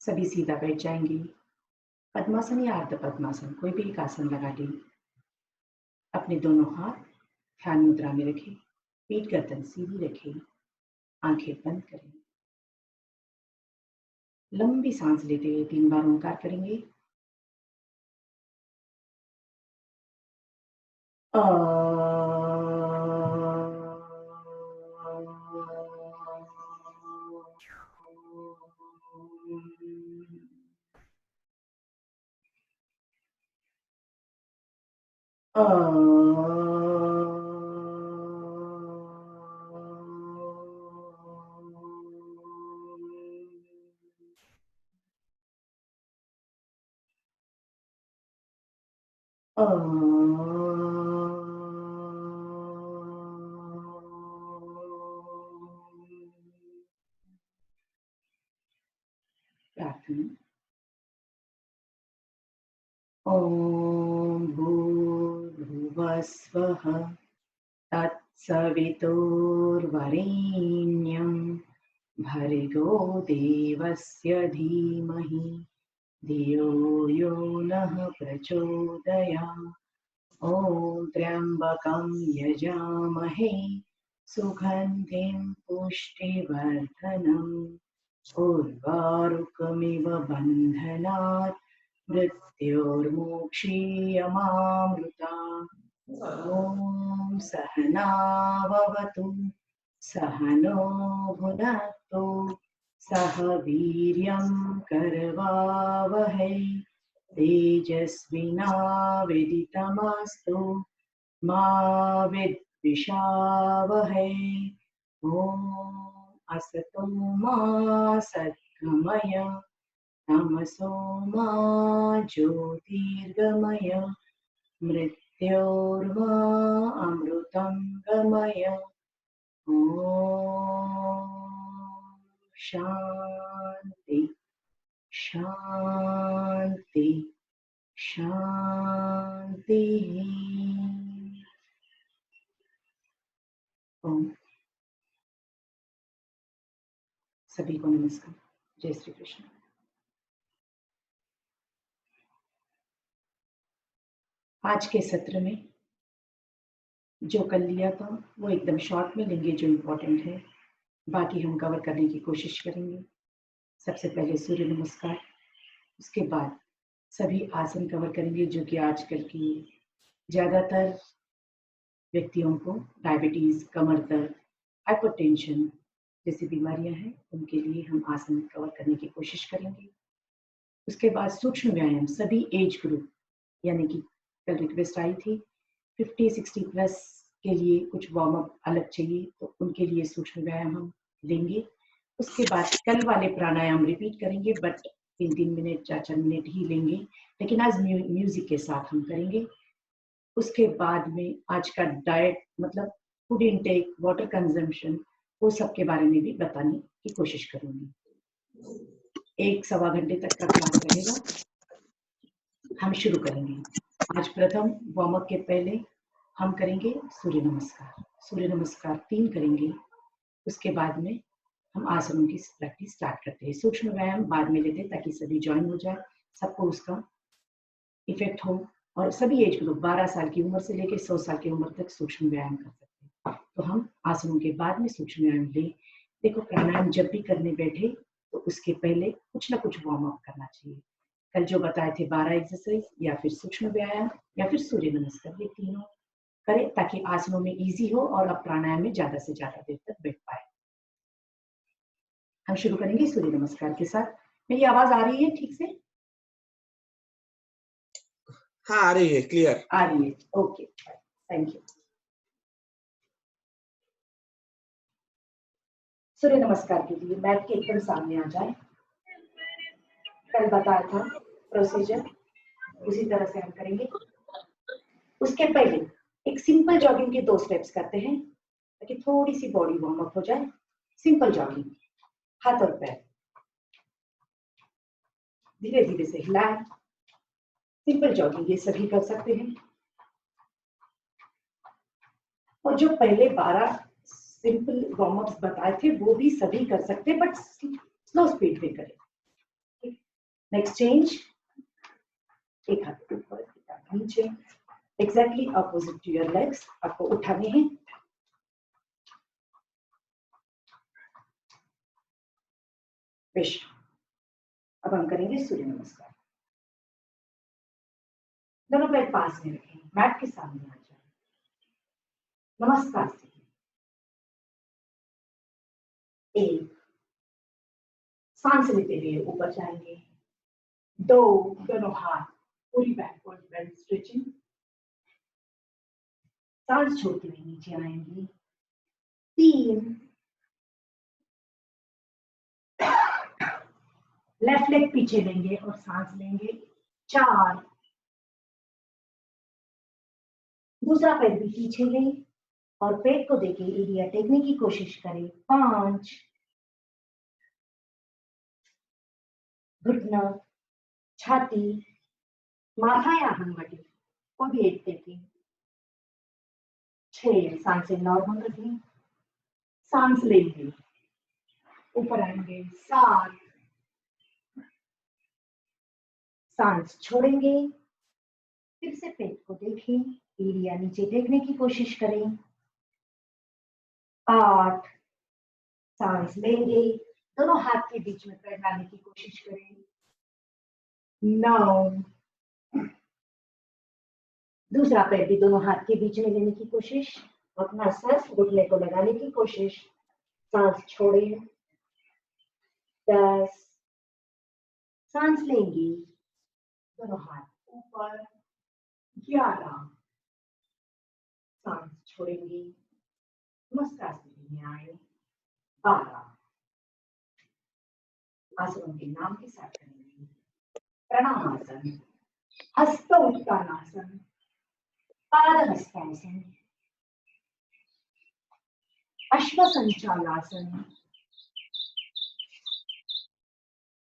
सभी सीधा बैठ जाएंगे। पद्मासन या अर्ध पद्मासन कोई भी एक आसन लगा लें। अपने दोनों हाथ ध्यान मुद्रा में रखें, पीठ गर्दन सीधी रखें, आंखें बंद करें। लंबी सांस लेते हुए 3 बार ओंकार करेंगे। प्रार्थना। ॐ भूर्भुवस्वः तत्सवितुर्वरेण्यं भर्गो देवस्य धीमहि धियो यो नः प्रचोदयात्। ॐ त्र्यम्बकं यजामहे सुगन्धिं पुष्टिवर्धनम् उर्वारुकमिव बन्धनात् मृत्योर्मोक्षीयमामृतात्। ॐ सहना भवतु सहनो भुनक्तु सह वीर्यं करवावहै तेजस्विनावदितमस्तु मा विद्विषावहै। ॐ असतो मा सद्गमय तमसो मा ज्योतिर्गमय मृत्योर्मा अमृतं गमय। ॐ शान्ति शान्ति शान्ति। ओम सभी को नमस्कार। जय श्री कृष्ण। आज के सत्र में जो कल लिया था वो एकदम शॉर्ट में लेंगे, जो इम्पोर्टेंट है, बाकी हम कवर करने की कोशिश करेंगे। सबसे पहले सूर्य नमस्कार, उसके बाद सभी आसन कवर करेंगे जो कि आजकल की ज़्यादातर व्यक्तियों को डायबिटीज़, कमर दर्द, हाइपरटेंशन जैसी बीमारियां हैं, उनके लिए हम आसन कवर करने की कोशिश करेंगे। उसके बाद सूक्ष्म व्यायाम सभी एज ग्रुप, यानी कि कल रिक्वेस्ट आई थी 50-60 प्लस के लिए कुछ वार्म अप अलग चाहिए, तो उनके लिए सूक्ष्म व्यायाम हम लेंगे। उसके बाद कल वाले प्राणायाम रिपीट करेंगे, बट 3-3 मिनट 4-4 मिनट ही लेंगे, लेकिन आज म्यूजिक के साथ हम करेंगे। उसके बाद में आज का डाइट, मतलब फूड इनटेक, वाटर कंजम्पशन, वो सब के बारे में भी बताने की कोशिश करूंगी। 1-1.25 घंटे तक का क्लास रहेगा। हम शुरू करेंगे। आज प्रथम वार्म अप के पहले हम करेंगे सूर्य नमस्कार। सूर्य नमस्कार 3 करेंगे। उसके बाद में हम आसनों की प्रैक्टिस स्टार्ट करते हैं। सूक्ष्म व्यायाम बाद में लेते हैं ताकि सभी ज्वाइन हो जाए, सबको उसका इफेक्ट हो, और सभी एज ग्रुप 12 साल की उम्र से लेकर 100 साल की उम्र तक सूक्ष्म व्यायाम कर सकते हैं। तो हम आसनों के बाद में सूक्ष्म व्यायाम ले। देखो, प्राणायाम जब भी करने बैठे तो उसके पहले कुछ ना कुछ वार्म अप करना चाहिए। कल जो बताए थे 12 एक्सरसाइज, या फिर सूक्ष्म व्यायाम, या फिर सूर्य नमस्कार, ये तीनों करें ताकि आसनों में इजी हो और आप प्राणायाम में ज्यादा से ज्यादा देर तक बैठ पाए। हम शुरू करेंगे सूर्य नमस्कार के साथ। मेरी आवाज आ रही है ठीक से? हाँ, आ रही है, क्लियर आ रही है। Okay, thank you. सूर्य नमस्कार के लिए बैठ के एकदम सामने आ जाए। कल बताया था प्रोसीजर, उसी तरह से हम करेंगे। उसके पहले एक सिंपल जॉगिंग के 2 स्टेप्स करते हैं ताकि थोड़ी सी बॉडी वार्म अप हो जाए। सिंपल जॉगिंग, हाथ और पैर धीरे धीरे से हिलाएं। सिंपल जॉगिंग ये सभी कर सकते हैं, और जो पहले 12 सिंपल वार्म अप्स बताए थे वो भी सभी कर सकते हैं, बट स्लो स्पीड पे करें। नेक्स्ट चेंज, एक हाथ ऊपर एक हाथ नीचे, exactly opposite to your legs, आपको उठाने हैं। अब हम करेंगे सूर्य नमस्कार। दोनों पैर पास में रखें, मैट के सामने आ जाए, नमस्कार से एक सांस लेते हुए ऊपर जाएंगे, दो दोनों हाथ पूरी बैकवर्ड बेल्ट स्ट्रेचिंग, सांस छोड़ते हुए नीचे आएंगे, तीन लेफ्ट लेग पीछे लेंगे और सांस लेंगे, चार दूसरा पैर भी पीछे लें और पेट को देके एरिया टेकने की कोशिश करें, पांच घुटना छाती माथा या हंगटी को भी एक टेकिंग, छह सांसें नॉर्मल रखें, सांस लेंगे ऊपर आएंगे, सात सांस छोड़ेंगे, फिर से पेट को देखें, एरिया नीचे देखने की कोशिश करें, आठ सांस लेंगे, दोनों हाथ के बीच में पैर डालने की कोशिश करें, नौ दूसरा पैर भी दोनों हाथ के बीच में लेने की कोशिश, अपना सर घुटने को लगाने की कोशिश, सांस छोड़ें, 10 सांस लेंगे, दोनों हाथ ऊपर, 11 सांस छोड़ेंगे, नमस्कार स्थिति में आए, 12 आसनों के नाम के साथ करेंगे, प्रणामासन, हस्त उत्तानासन, पाद हस्तासन, अश्वसंचालासन,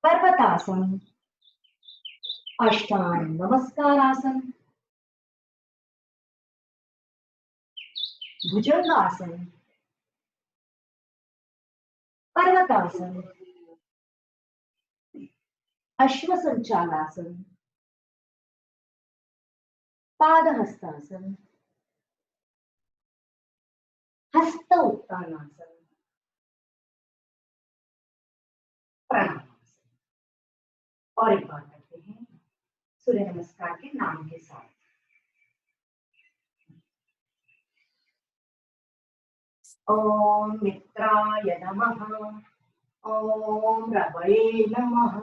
पर्वतासन, अष्टांग नमस्कारासन, भुजंगासन, पर्वतासन, अश्वसंचालासन, पादहस्तासन, हस्त उत्तानासन, प्राणायामासन। और एक बार करते हैं सूर्य नमस्कार के नाम के साथ। ओम मित्राय नमः, ओम रवये नमः,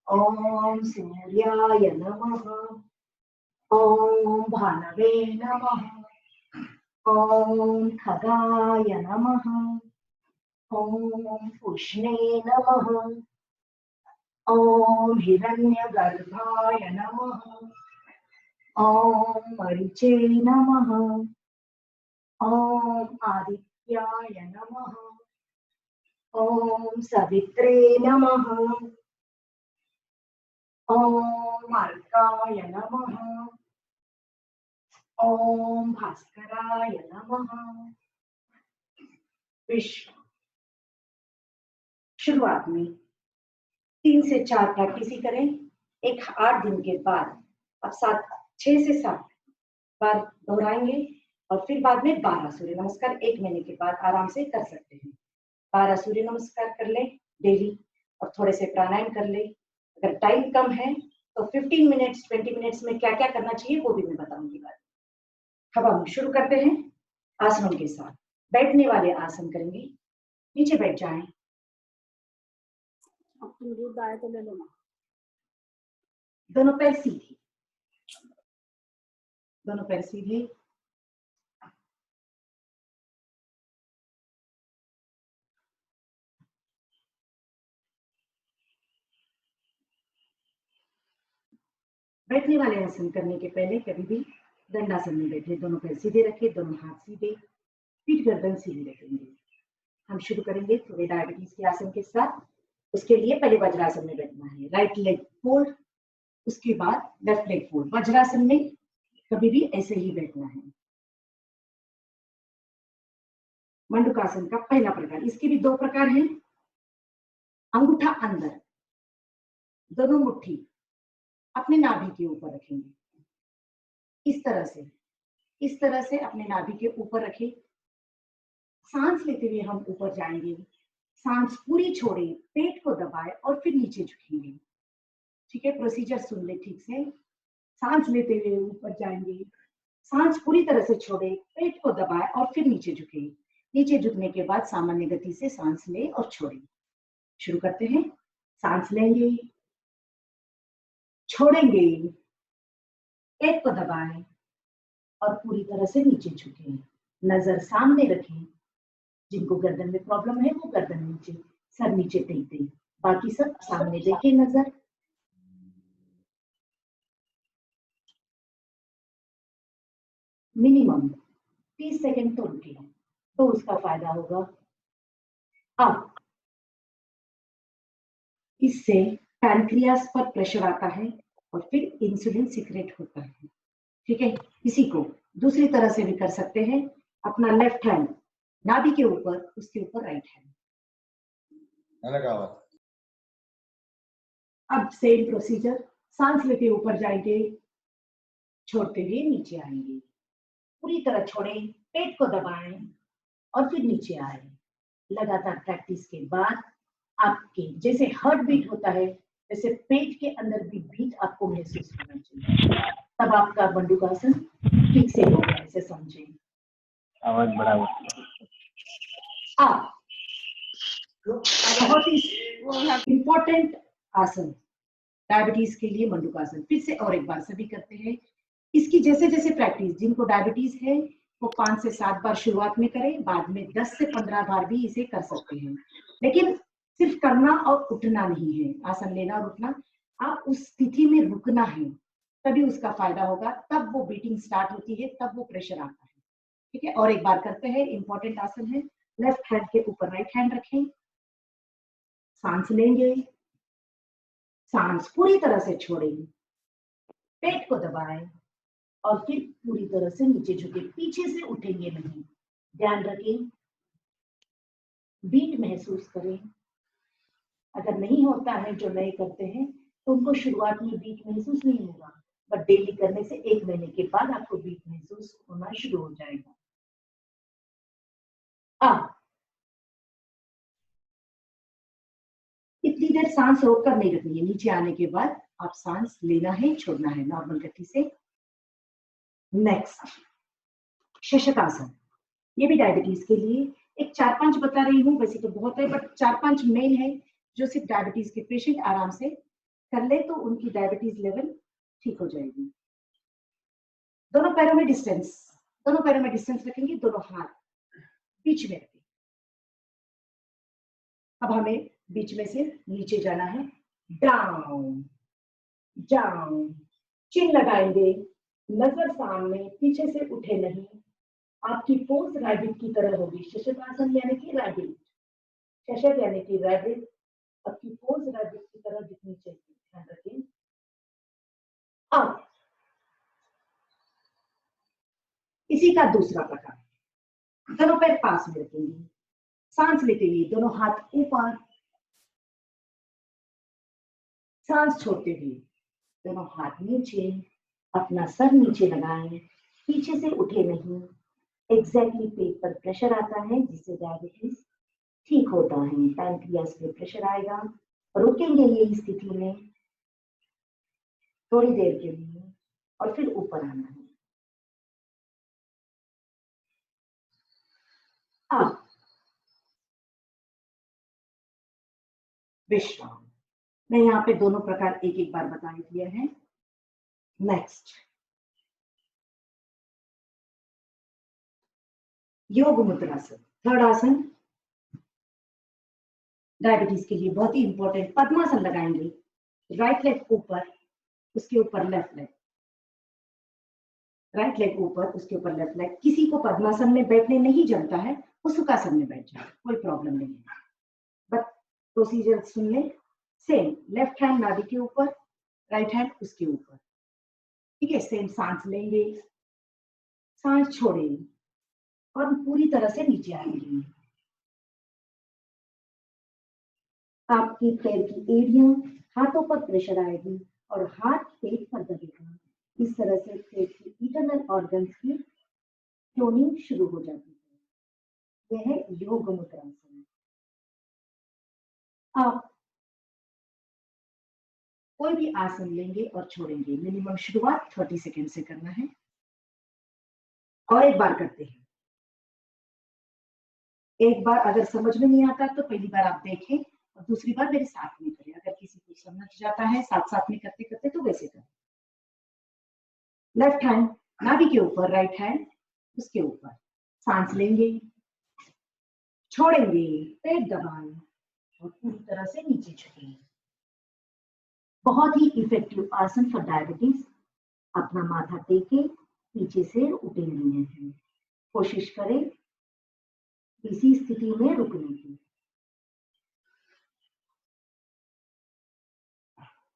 ओम सूर्याय नमः, ओम भानवे नमः, ओम खगाय नमः, ओम पुष्णे नमः, ओम हिरण्यगर्भाय नमः, ओम मरीचे नमः, ओम आदित्याय नमः, ओम सवित्रे नमः, ओम अर्काय नमः, ओम भास्कराय नमः। विश्व शुरुआत में 3 से 4 प्रैक्टिस ही करें, एक 8 दिन के बाद अब 6 से 7 बार दोहराएंगे और फिर बाद में 12 सूर्य नमस्कार 1 महीने के बाद आराम से कर सकते हैं। 12 सूर्य नमस्कार कर ले डेली और थोड़े से प्राणायाम कर ले। अगर टाइम कम है तो 15 मिनट्स 20 मिनट्स में क्या क्या करना चाहिए वो भी मैं बताऊंगी बाद। अब हम शुरू करते हैं आसनों के साथ। बैठने वाले आसन करेंगे, नीचे बैठ जाएं, तुम दूध आए तो ले लो ना। दोनों पैर सीधे, दोनों पैर सीधे, बैठने वाले आसन करने के पहले कभी भी दंडासन में बैठे, दोनों पैर सीधे रखे, दोनों हाथ सीधे, पीठ गर्दन सीधी रखेंगे। हम शुरू करेंगे थोड़े डायबिटीज के आसन के साथ। उसके लिए पहले वज्रासन में बैठना है, राइट लेग फोल्ड, उसके बाद लेफ्ट लेग फोल्ड। वज्रासन में कभी भी ऐसे ही बैठना है। मंडूकासन का पहला प्रकार, इसके भी 2 प्रकार हैं। अंगूठा अंदर, दोनों मुट्ठी अपने नाभि के ऊपर रखेंगे, इस तरह से अपने नाभि के ऊपर रखें। सांस लेते हुए हम ऊपर जाएंगे, सांस पूरी छोड़े, पेट को दबाए और फिर नीचे झुकेंगे। ठीक है, प्रोसीजर सुन ले ठीक से। सांस लेते हुए ऊपर जाएंगे, सांस पूरी तरह से छोड़े, पेट को दबाए और फिर नीचे झुके। नीचे झुकने के बाद सामान्य गति से सांस ले और छोड़े। शुरू करते हैं। सांस लेंगे, छोड़ेंगे, पेट को दबाएं और पूरी तरह से नीचे झुके। नजर सामने रखें। जिनको गर्दन में प्रॉब्लम है वो गर्दन नीचे, सर नीचे टेक दें, बाकी सब सामने देखें नजर। मिनिमम 30 सेकंड तो रुके तो उसका फायदा होगा। अब इससे पैनक्रियास पर प्रेशर आता है और फिर इंसुलिन सीक्रेट होता है। ठीक है, इसी को दूसरी तरह से भी कर सकते हैं। अपना लेफ्ट हैंड नाभि के ऊपर, उसके ऊपर राइट हैंड। अब सेम प्रोसीजर, सांस लेते ऊपर जाएंगे, छोड़ते हुए नीचे आएंगे, पूरी तरह छोड़ें, पेट को दबाएं और फिर नीचे आए। लगातार प्रैक्टिस के बाद आपके जैसे हार्ट बीट होता है वैसे पेट के अंदर भी बीट आपको महसूस होना चाहिए, तब आपका बंडूकासन ठीक से होगा। ऐसे समझें। आवाज बढ़ाओ। आप बहुत ही इंपॉर्टेंट आसन डायबिटीज के लिए मंडूकासन, फिर से और एक बार सभी करते हैं। इसकी जैसे जैसे प्रैक्टिस, जिनको डायबिटीज है वो 5 से 7 बार शुरुआत में करें, बाद में 10 से 15 बार भी इसे कर सकते हैं। लेकिन सिर्फ करना और उठना नहीं है, आसन लेना और उठना, आप उस स्थिति में रुकना है, तभी उसका फायदा होगा। तब वो बीटिंग स्टार्ट होती है, तब वो प्रेशर आता है। ठीक है, और एक बार करते हैं। इंपॉर्टेंट आसन है। लेफ्ट हैंड के ऊपर राइट हैंड रखें, सांस लेंगे, सांस पूरी तरह से छोड़ेंगे, पेट को दबाएं और फिर पूरी तरह से नीचे झुके, पीछे से उठेंगे नहीं। ध्यान रखें, बीट महसूस करें। अगर नहीं होता है, जो नए करते हैं तो उनको शुरुआत में बीट महसूस नहीं होगा, बट डेली करने से 1 महीने के बाद आपको बीट महसूस होना शुरू हो जाएगा। अब इतनी देर सांस रोककर नहीं रखनी है। नीचे आने के बाद आप सांस लेना है, छोड़ना है नॉर्मल गति से। नेक्स्ट शशकासन, ये भी डायबिटीज के लिए एक 4-5 बता रही हूँ, वैसे तो बहुत है बट 4-5 मेन है जो सिर्फ डायबिटीज के पेशेंट आराम से कर ले तो उनकी डायबिटीज लेवल ठीक हो जाएगी। दोनों पैरों में डिस्टेंस रखेंगे, दोनों हाथ बीच में रखें। अब हमें बीच में से नीचे जाना है, डाउन डाउन, चिन लगाएंगे, नजर सामने, पीछे से उठे नहीं। आपकी पोज रैबिट की तरह होगी। शशकासन यानी कि रैबिट, शशक यानी कि रैबिट, आपकी पोज रैबिट की तरह दिखनी चाहिए। ध्यान रखें। अब इसी का दूसरा प्रकार, दोनों पैर पास में रखेंगे, सांस लेते हुए दोनों हाथ ऊपर, सांस छोड़ते हुए दोनों हाथ नीचे, अपना सर नीचे लगाएं, पीछे से उठे नहीं। एग्जैक्टली पेट पर प्रेशर आता है जिससे डायबिटीज ठीक होता है। पैनक्रियास पे प्रेशर आएगा, रुकेंगे ये स्थिति में थोड़ी देर के लिए और फिर ऊपर आना है। अब विश्राम, मैं यहाँ पे दोनों प्रकार एक एक बार बता दिया है। नेक्स्ट योग मुद्रासन, थर्ड आसन डायबिटीज के लिए बहुत ही इंपॉर्टेंट। पद्मासन लगाएंगे, राइट लेग ऊपर, उसके ऊपर लेफ्ट लेग, राइट लेग ऊपर, उसके ऊपर लेफ्ट लेग। किसी को पद्मासन में बैठने नहीं जमता है वो सुखासन में बैठ जाए, कोई प्रॉब्लम नहीं है। बट प्रोसीजर सुन ले। सेम, लेफ्ट हैंड नाभि के ऊपर, राइट हैंड उसके ऊपर। ठीक है, सेम सांस लेंगे, सांस छोड़ेंगे और पूरी तरह से नीचे आएंगे। आपकी पैर की एड़ियां हाथों पर प्रेशर आएगी और हाथ पेट पर दबेगा। इस तरह से पेट की इंटरनल ऑर्गन्स की टोनिंग शुरू हो जाती है। यह है योग मुद्रासन। आप कोई भी आसन लेंगे और छोड़ेंगे, मिनिमम शुरुआत 30 सेकेंड से करना है और एक बार करते हैं। एक बार अगर समझ में नहीं आता तो पहली बार आप देखें और दूसरी बार मेरे साथ में करें। अगर किसी को समझ जाता है साथ साथ में करते करते तो वैसे करें। लेफ्ट हैंड नाभि के ऊपर, राइट हैंड उसके ऊपर। सांस लेंगे, छोड़ेंगे, पेट दबाएं और पूरी तरह से नीचे झुकेंगे। बहुत ही इफेक्टिव आसन फॉर डायबिटीज। अपना माथा टेके पीछे से उठे लिए हैं। कोशिश करें इसी स्थिति में रुकने की।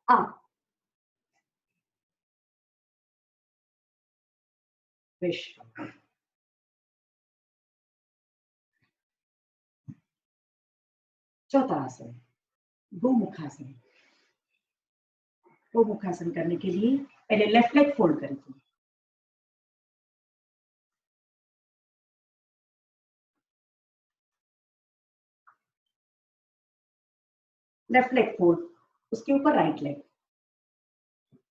आप विश्राम। चौथा आसन गोमुखासन। गोमुखासन करने के लिए पहले लेफ्ट लेग फोल्ड करेंगे। लेफ्ट लेग फोल्ड, उसके ऊपर right leg.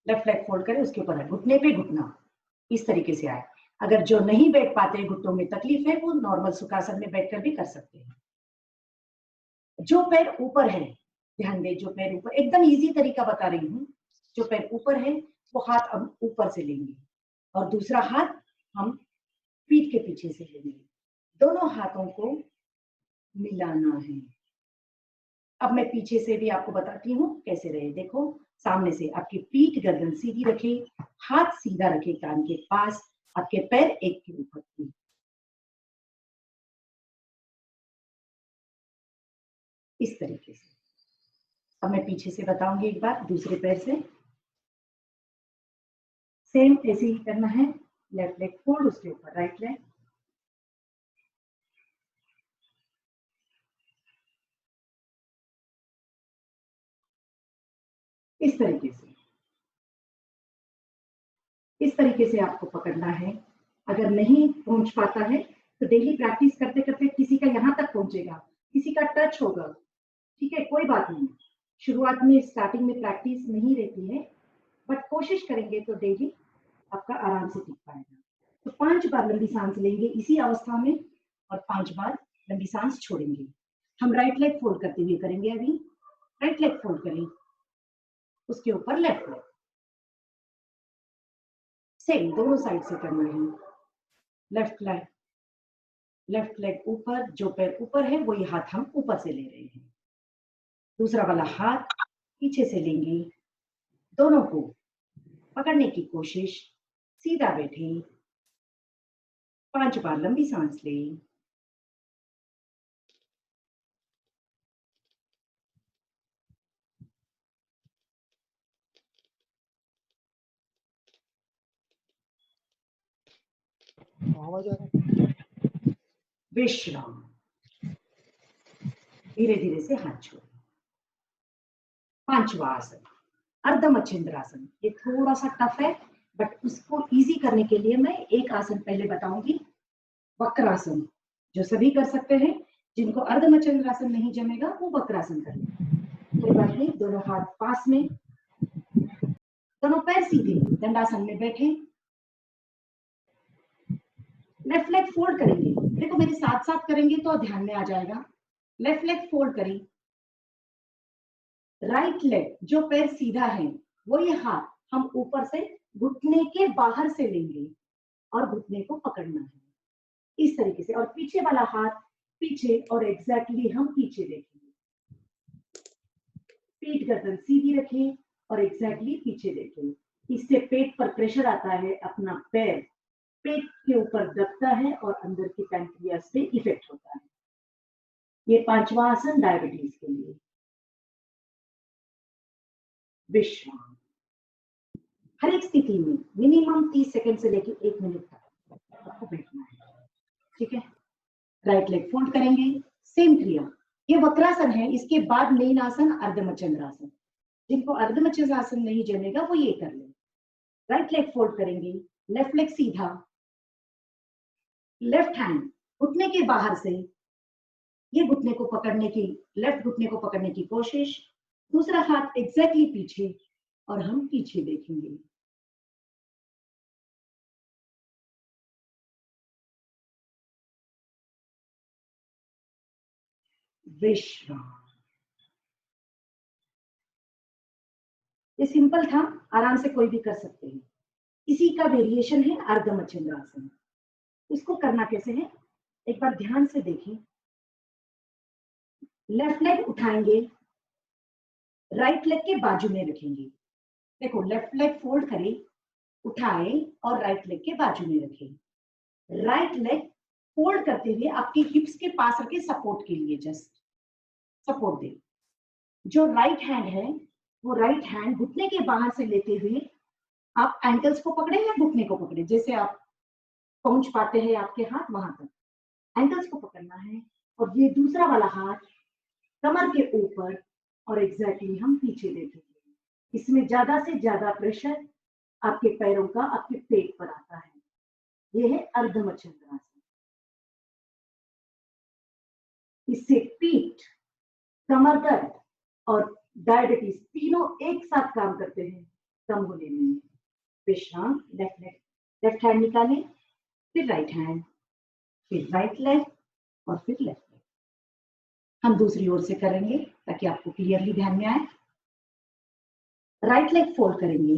Left leg fold करें, उसके ऊपर घुटने पे घुटना, इस तरीके से आए। अगर जो नहीं बैठ पाते, घुटनों में तकलीफ है, वो नॉर्मल सुखासन में बैठकर भी कर सकते हैं। जो पैर ऊपर है, ध्यान दें, जो पैर ऊपर, एकदम इजी तरीका बता रही हूँ। जो पैर ऊपर है वो हाथ हम ऊपर से लेंगे और दूसरा हाथ हम पीठ के पीछे से लेंगे। दोनों हाथों को मिलाना है। अब मैं पीछे से भी आपको बताती हूँ कैसे रहे। देखो, सामने से आपकी पीठ गर्दन सीधी रखें, हाथ सीधा रखें कान के पास, आपके पैर एक के ऊपर। इस तरीके से। अब मैं पीछे से बताऊंगी एक बार, दूसरे पैर से सेम ऐसे ही करना है। लेफ्ट लेग फोल्ड, उसके ऊपर राइट लेग। इस तरीके से आपको पकड़ना है। अगर नहीं पहुंच पाता है तो डेली प्रैक्टिस करते करते किसी का यहाँ तक पहुंचेगा, किसी का टच होगा। ठीक है, कोई बात नहीं। शुरुआत में स्टार्टिंग में प्रैक्टिस नहीं रहती है, बट कोशिश करेंगे तो डेली आपका आराम से टिक पाएगा। तो 5 बार लंबी सांस लेंगे इसी अवस्था में और 5 बार लंबी सांस छोड़ेंगे। हम राइट लेग फोल्ड करते हुए करेंगे। अभी राइट लेग फोल्ड करें, उसके ऊपर लेफ्ट लेग। सेम दोनों साइड से करना है। लेफ्ट लेग ऊपर, जो पैर ऊपर है वही हाथ हम ऊपर से ले रहे हैं। दूसरा वाला हाथ पीछे से लेंगे। दोनों को पकड़ने की कोशिश, सीधा बैठे। 5 बार लंबी सांस लें। विश्राम। धीरे धीरे से हाथ छोड़ें। 5वां आसन अर्धमच्छिंद्रासन। ये थोड़ा सा टफ है, बट उसको इजी करने के लिए मैं एक आसन पहले बताऊंगी, वक्रासन, जो सभी कर सकते हैं। जिनको अर्धमच्छिंद्रासन नहीं जमेगा वो वक्रासन करें। कोई बात नहीं, दोनों हाथ पास में, दोनों पैर सीधे, दंडासन में बैठे। लेफ्ट लेग फोल्ड करेंगे। देखो, मेरे साथ साथ करेंगे तो ध्यान में आ जाएगा। लेफ्ट लेग फोल्ड करें। राइट लेग, जो पैर सीधा है वही हाथ हम ऊपर से घुटने के बाहर से लेंगे और घुटने को पकड़ना है इस तरीके से। और पीछे वाला हाथ पीछे और एग्जैक्टली हम पीछे देखेंगे। पीठ गर्दन सीधी रखें और एग्जैक्टली पीछे देखें। इससे पेट पर प्रेशर आता है, अपना पैर पेट के ऊपर दबता है और अंदर की पैंक्रियास पे इफेक्ट होता है। ये 5वां आसन डायबिटीज के लिए। विश्राम। हर एक स्थिति में मिनिमम 30 सेकंड से लेकर 1 मिनट तक आपको बैठना है। ठीक है, राइट लेग फोल्ड करेंगे। सेम क्रिया, ये वक्रासन है। इसके बाद मेन आसन अर्धमच्छिंद्रासन। जिनको अर्धमचंद्रासन नहीं जमेगा वो ये कर ले। राइट लेग फोल्ड करेंगे, लेफ्ट लेग सीधा, लेफ्ट हैंड घुटने के बाहर से ये घुटने को पकड़ने की, लेफ्ट घुटने को पकड़ने की कोशिश, दूसरा हाथ एग्जैक्टली पीछे और हम पीछे देखेंगे। विश्राम। ये सिंपल था, आराम से कोई भी कर सकते हैं। इसी का वेरिएशन है अर्धमचंद्रासन। इसको करना कैसे है, एक बार ध्यान से देखें। लेफ्ट लेग उठाएंगे, राइट लेग के बाजू में रखेंगे। देखो, लेफ्ट लेग फोल्ड करें, उठाएं और राइट लेग के बाजू में रखें। राइट लेग फोल्ड करते हुए आपके हिप्स के पास रखें, सपोर्ट के लिए, जस्ट सपोर्ट दें। जो राइट हैंड है वो राइट हैंड घुटने के बाहर से लेते हुए आप एंकल्स को पकड़े या घुटने को पकड़े, जैसे आप पहुंच पाते हैं आपके हाथ वहां तक एंकल्स को पकड़ना है। और ये दूसरा वाला हाथ कमर के ऊपर और एग्जैक्टली हम पीछे देखेंगे। इसमें ज्यादा से ज्यादा प्रेशर आपके पैरों का आपके पेट पर आता है। ये है अर्धमचंद्रासन। इससे पीठ, कमर दर्द और डायबिटीज तीनों एक साथ काम करते हैं कम होने में। विश्राम। लेफ्ट हैंड निकालें, फिर राइट हैंड, फिर राइट लेग और फिर लेफ्ट लेग। हम दूसरी ओर से करेंगे ताकि आपको क्लियरली ध्यान में आए। राइट लेग फोल्ड करेंगे,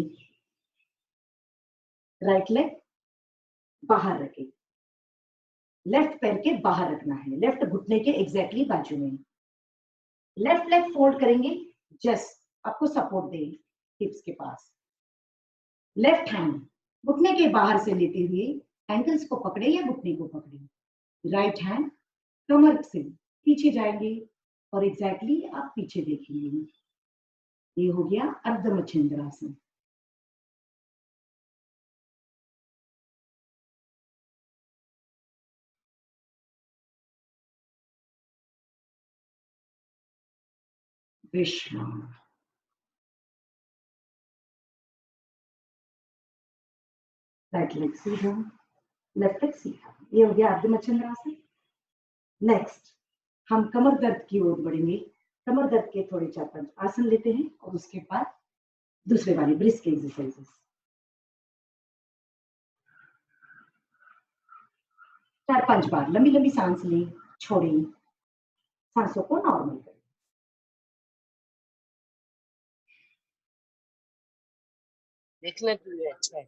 राइट लेग बाहर रखें, लेफ्ट पैर के बाहर रखना है, लेफ्ट घुटने के एग्जैक्टली बाजू में। लेफ्ट लेग फोल्ड करेंगे, जस्ट आपको सपोर्ट दे हिप्स के पास। लेफ्ट हैंड घुटने के बाहर से लेते हुए एंकल्स को पकड़े या घुटने को पकड़े। राइट हैंड कमर से पीछे जाएंगे और एग्जैक्टली आप पीछे देखेंगे। ये हो गया अर्धमचंद्रासन। विश्राम। राइट लेग सीधा, लेफ्ट लेग सीधा। ये हो गया अर्धमचंद्रासन। नेक्स्ट हम कमर दर्द की ओर बढ़ेंगे। कमर दर्द के थोड़े 4-5 आसन लेते हैं और उसके बाद दूसरे वाली ब्रिस्क एक्सरसाइजेस। 4-5 बार लंबी लंबी सांस लें, छोड़ें, सांसों को नॉर्मल करें। देखने के लिए अच्छा है।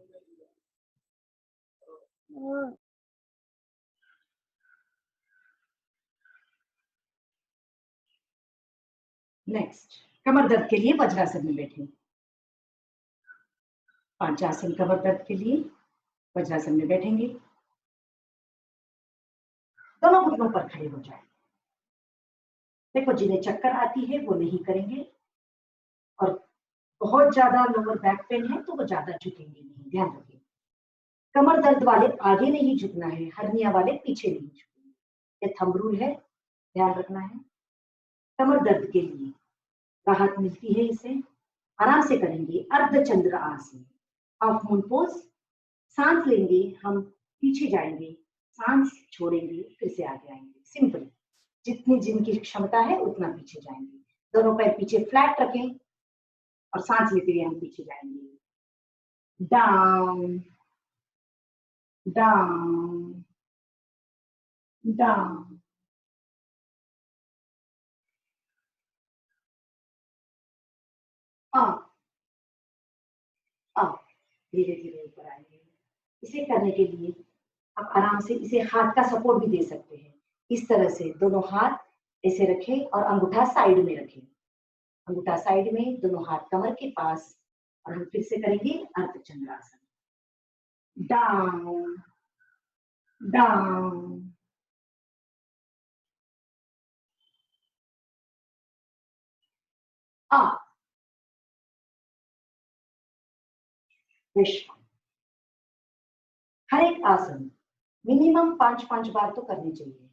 नेक्स्ट कमर दर्द के लिए वज्रासन में बैठें। 5 आसन कमर दर्द के लिए वज्रासन में बैठेंगे। दोनों घुटनों पर खड़े हो जाए। देखो, जिन्हें चक्कर आती है वो नहीं करेंगे और बहुत ज्यादा लोअर बैक पेन है तो वो ज्यादा झुकेंगे नहीं, ध्यान रखें। कमर दर्द वाले आगे नहीं झुकना है, हर्निया वाले पीछे नहीं झुकेंगे। ये थंब रूल है, ध्यान रखना है। कमर दर्द के लिए राहत मिलती है, इसे आराम से करेंगे। अर्धचंद्र आसन, हाफ मून पोज। सांस लेंगे, हम पीछे जाएंगे, सांस छोड़ेंगे, फिर से आगे आएंगे। सिंपल, जितनी जिनकी क्षमता है उतना पीछे जाएंगे। दोनों पैर पीछे फ्लैट रखें और सांस लेते हुए हम पीछे जाएंगे। Down down down. Up up. धीरे धीरे ऊपर आएंगे। इसे करने के लिए आप आराम से इसे हाथ का सपोर्ट भी दे सकते हैं। इस तरह से दोनों हाथ ऐसे रखें और अंगूठा साइड में रखें। अंगूठा साइड में, दोनों हाथ कमर के पास। और हम फिर से करेंगे अर्धचंद्रासन। Down down up. विश्राम। हर एक आसन मिनिमम 5-5 बार तो करनी चाहिए।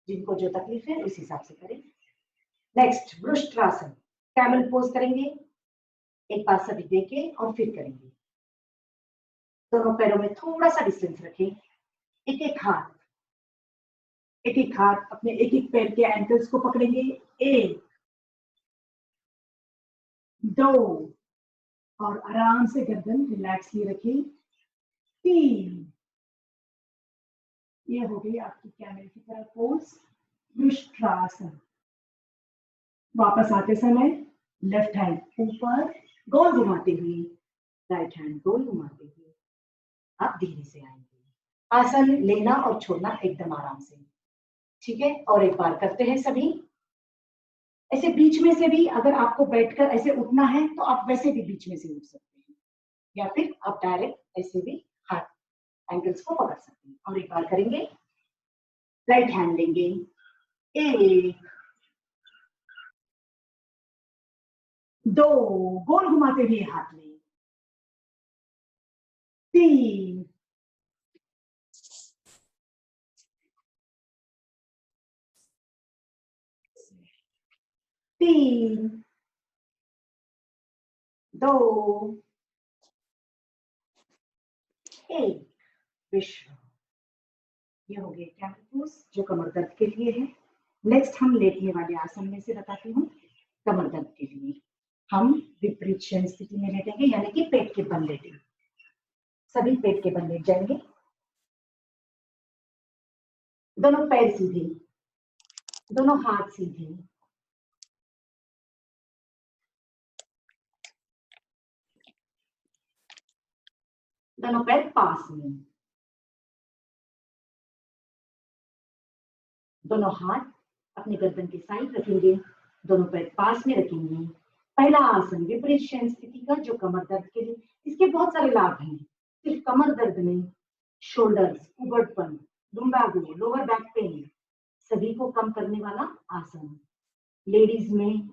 जिनको जो तकलीफ है उस हिसाब से करें। नेक्स्ट वृष्ट्रासन, कैमल पोज करेंगे। एक बार सभी देखें और फिर करेंगे। दोनों पैरों में थोड़ा सा डिस्टेंस रखें। एक एक हाथ अपने एक एक पैर के एंकल्स को पकड़ेंगे। 1 2 और आराम से गर्दन रिलैक्सली रखें। 3 ये हो गई आपकी कैमल की तरह पोज, वृष्ट्रासन। वापस आते समय लेफ्ट हैंड ऊपर गोल घुमाते हुए, राइट हैंड गोल घुमाते हुए आप धीरे से आएंगे। आसन लेना और छोड़ना एकदम आराम से, ठीक है। और एक बार करते हैं सभी। ऐसे बीच में से भी अगर आपको बैठकर ऐसे उठना है तो आप वैसे भी बीच में से उठ सकते हैं, या फिर आप डायरेक्ट ऐसे भी हाथ एंकल्स को पकड़ सकते हैं। और एक बार करेंगे। राइट हैंड लेंगे। 1 2 गोल घुमाते हुए हाथ लें। 3 3 2 1 विश्राम। ये हो गया कैमल पोज जो कमर दर्द के लिए है। नेक्स्ट हम लेटने वाले आसन में से बताती हूँ। कमर दर्द के लिए हम विपरीत शयन स्थिति में लेटेंगे, यानी कि पेट के बल लेटेंगे। सभी पेट के बल लेट जाएंगे। दोनों पैर सीधे, दोनों हाथ सीधे। दोनों पैर पास में। दोनों हाथ अपने गर्दन के साइड रखेंगे। दोनों पैर पास में रखेंगे। पहला आसन विपरीत शयन स्थिति का, जो कमर दर्द के लिए। इसके बहुत सारे लाभ हैं। सिर्फ कमर दर्द नहीं, शोल्डर्स, उबड़पन, लुम्बागो, लोअर बैक पेन, सभी को कम करने वाला आसन। लेडीज में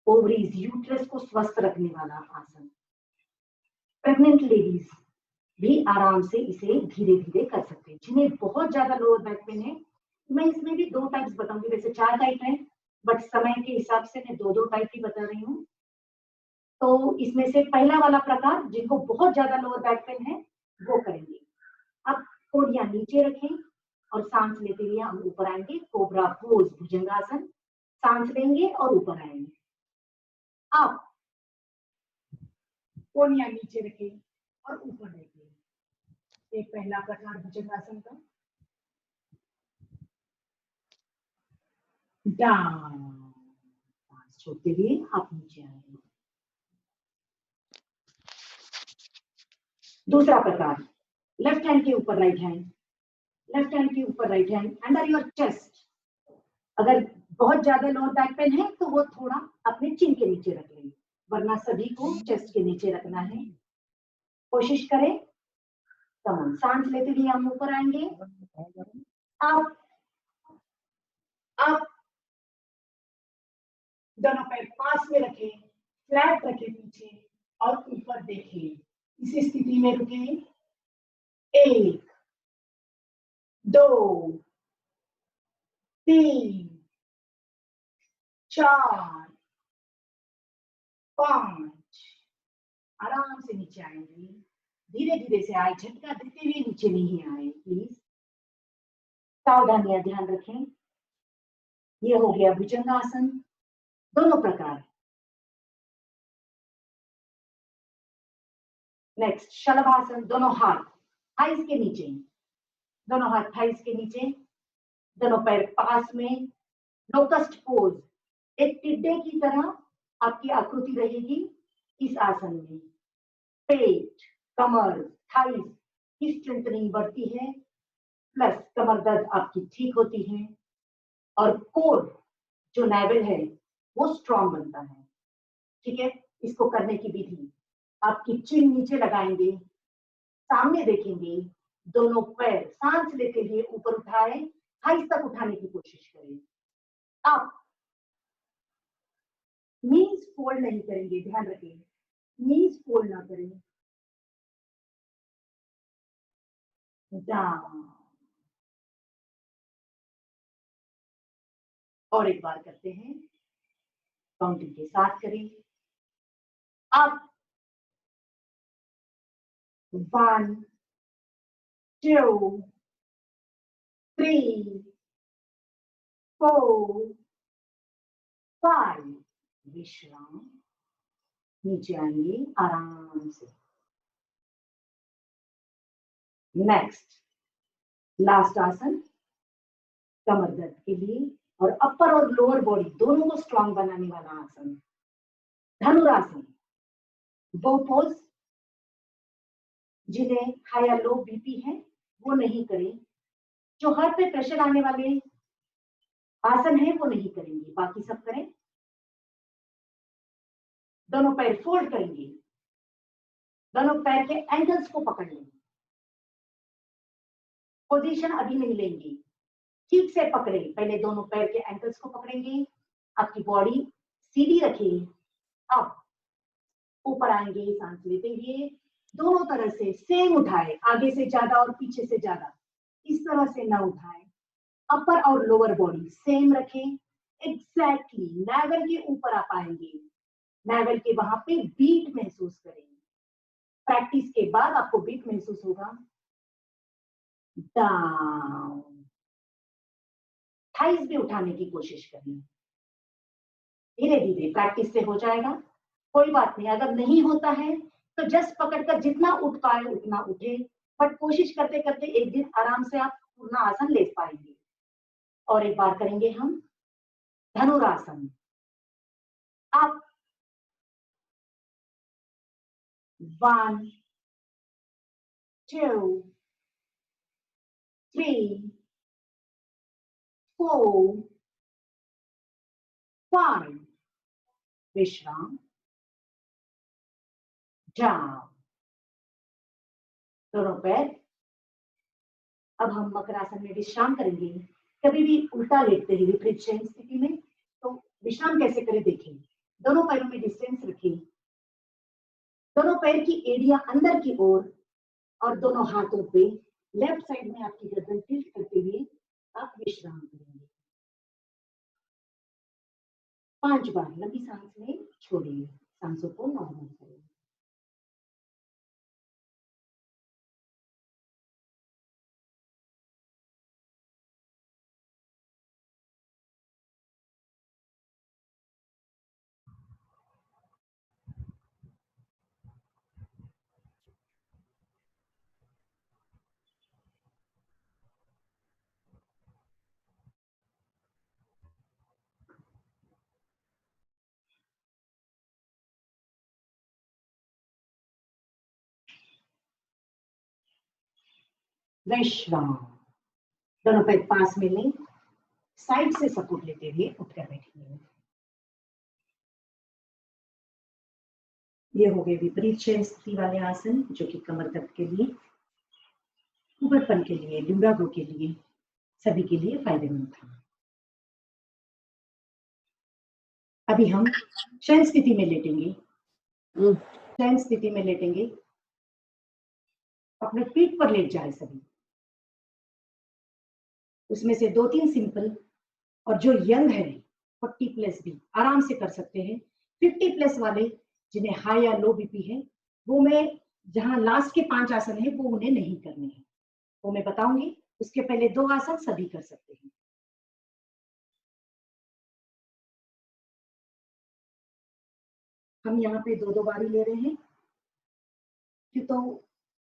ओवरीज, यूट्रस को स्वस्थ रखने वाला आसन। प्रेग्नेंट लेडीज भी आराम से इसे धीरे धीरे कर सकते हैं। जिन्हें बहुत ज्यादा लोअर बैक पेन है, मैं इसमें भी 2 टाइप्स बताऊंगी। वैसे 4 टाइप है, बट समय के हिसाब से मैं 2 टाइप ही बता रही हूँ। तो इसमें से पहला वाला प्रकार, जिनको बहुत ज्यादा लोअर बैक पेन है, वो करेंगे। अब कोरिया नीचे रखें और सांस लेते हुए हम ऊपर आएंगे। कोबरा पोज, भुजंगासन। सांस लेंगे और ऊपर आएंगे। आप कोनिया नीचे रखें और ऊपर देखें। एक पहला प्रकार भुजंगासन का। डाउन, सांस छोड़ते हुए आप नीचे आएंगे। दूसरा प्रकार, लेफ्ट हैंड के ऊपर राइट हैंड, लेफ्ट हैंड के ऊपर right hand under your chest. अगर बहुत ज्यादा लोअर बैक पेन है तो वो थोड़ा अपने चिन के नीचे रख लेंगे, वरना सभी को चेस्ट के नीचे रखना है। कोशिश करें। कम सांस लेते हुए हम ऊपर आएंगे। आप दोनों पैर पास में रखें, फ्लैट रखें पीछे और ऊपर देखें। इसी स्थिति में रुकें। 1 2 3 4 5। आराम से नीचे आएंगे। धीरे धीरे से आए, झटका देते हुए नीचे नहीं आए प्लीज। सावधानियां ध्यान रखें। ये हो गया भुजंगासन, दोनों प्रकार। नेक्स्ट शलभासन, दोनों हाथ थाइस के नीचे, दोनों हाथ थाइस के नीचे, दोनों पैर पास में। लोकस्ट पोज, एक टिड्डे की तरह आपकी आकृति रहेगी इस आसन में। पेट, कमर, थाइस की स्ट्रेंथनिंग बढ़ती है, प्लस कमर दर्द आपकी ठीक होती है, और कोर जो नेवल है वो स्ट्रॉन्ग बनता है। ठीक है। इसको करने की विधि, आपकी चिन नीचे लगाएंगे, सामने देखेंगे, दोनों पैर सांस लेते हुए ऊपर उठाए, थाइस तक उठाने की कोशिश करें। आप नीज फोल्ड नहीं करेंगे, ध्यान रखें, नीज फोल्ड ना करें। डाउन। और एक बार करते हैं, काउंटिंग के साथ करें। up, 1 2 3 4 5 विश्राम, नीचे आएंगे आराम से। नेक्स्ट लास्ट आसन कमर दर्द के लिए और अपर और लोअर बॉडी दोनों को स्ट्रांग बनाने वाला आसन, धनुरासन। वो पोज जिन्हें हाई या लो बीपी है वो नहीं करें, जो हार्ट पे प्रेशर आने वाले आसन है वो नहीं करेंगे, बाकी सब करें। दोनों पैर फोल्ड करेंगे, दोनों पैर के एंकल्स को पकड़ लेंगे, पोजीशन अभी नहीं लेंगे, ठीक से पकड़े। पहले दोनों पैर के एंकल्स को पकड़ेंगे, आपकी बॉडी सीधी रखिए। अब ऊपर आएंगे सांस लेते हुए, दोनों तरह से सेम उठाए, आगे से ज्यादा और पीछे से ज्यादा, इस तरह से ना उठाए। अपर और लोअर बॉडी सेम रखें, एग्जैक्टली नावल के ऊपर आप आएंगे, नावल के वहां पे बीट महसूस करेंगे। प्रैक्टिस के बाद आपको बीट महसूस होगा। डाउन, थाइस भी उठाने की कोशिश करें, धीरे धीरे प्रैक्टिस से हो जाएगा, कोई बात नहीं। अगर नहीं होता है तो जस्ट पकड़कर जितना उठ पाए उतना उठे, बट कोशिश करते करते एक दिन आराम से आप पूर्ण आसन ले पाएंगे। और एक बार करेंगे हम धनुरासन। आप 1 2 3 4 5 विश्राम, डाउन, दोनों पैर। अब हम मकरासन में विश्राम करेंगे। कभी भी उल्टा लेटते हैं विपरीत शयन स्थिति में, तो विश्राम कैसे करें देखें। दोनों पैरों में डिस्टेंस रखें, दोनों पैर की एड़ियां अंदर की ओर और दोनों हाथों पे लेफ्ट साइड में आपकी गर्दन टिल्ट करते हुए आप विश्राम करेंगे। 5 बार लंबी सांस लें, छोड़िए, सांसों को नॉर्मल करें। विश्राम, दोनों पैर पास में लें, साइड से सपोर्ट लेते हुए उठकर बैठिए। ये हो गए विपरीत शयन स्थिति वाले आसन, जो कि कमर दर्द के लिए, उबरपन के लिए, लुम्बागो के लिए, सभी के लिए फायदेमंद था। अभी हम शयन स्थिति में लेटेंगे। शयन स्थिति में लेटेंगे, अपने पीठ पर लेट जाए सभी। उसमें से 2-3 सिंपल, और जो यंग है 40+ भी आराम से कर सकते हैं। 50+ वाले जिन्हें हाई या लो बीपी है, वो मैं जहां लास्ट के 5 आसन है वो उन्हें नहीं करने हैं, वो मैं बताऊंगी। उसके पहले 2 आसन सभी कर सकते हैं। हम यहाँ पे 2-2 बारी ले रहे हैं, कि तो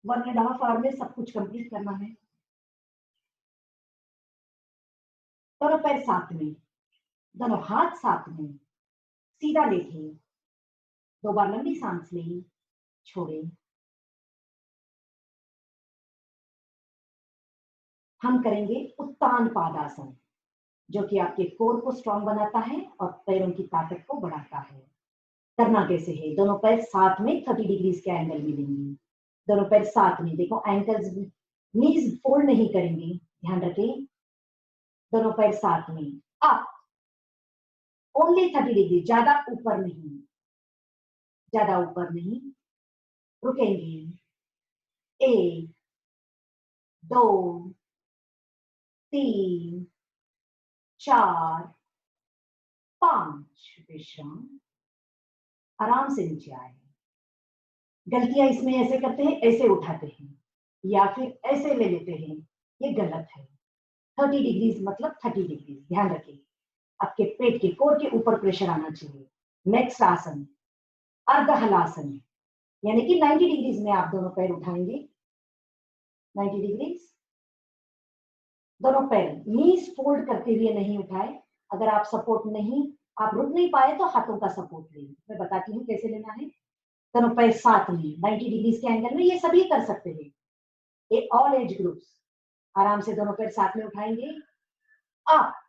1.5 आवर में सब कुछ कंप्लीट करना है। दोनों पैर साथ में, दोनों हाथ साथ में, सीधा लेटिए। 2 बार लंबी सांस लें, छोड़ें। हम करेंगे उत्तान पादासन, जो कि आपके कोर को स्ट्रांग बनाता है और पैरों की ताकत को बढ़ाता है। करना कैसे है, दोनों पैर साथ में 30 डिग्री के एंगल में लेंगे। दोनों पैर साथ में, देखो एंकल्स, नीज फोल्ड नहीं करेंगे, ध्यान रखें। दोनों पैर साथ में, अप, ओनली 30 डिग्री, ज्यादा ऊपर नहीं, ज्यादा ऊपर नहीं। रुकेंगे, 1 2 3 4 5 विश्राम, आराम से नीचे आए। गलतियां इसमें ऐसे करते हैं, ऐसे उठाते हैं या फिर ऐसे ले लेते हैं, ये गलत है। 30 डिग्रीज मतलब 30 डिग्रीज, ध्यान रखिए। आपके पेट के कोर के ऊपर प्रेशर आना चाहिए। नेक्स्ट आसन अर्ध हलासन, यानी कि 90 डिग्रीज में आप दोनों पैर उठाएंगे। 90 डिग्रीज, दोनों पैर नीज फोल्ड करते हुए नहीं उठाए। अगर आप सपोर्ट नहीं, आप रुक नहीं पाए तो हाथों का सपोर्ट लें। मैं बताती हूँ कैसे लेना है। दोनों पैर साथ में 90 डिग्रीज के एंगल में, ये सभी कर सकते हैं, ये ऑल एज ग्रुप्स। आराम से दोनों पैर साथ में उठाएंगे आप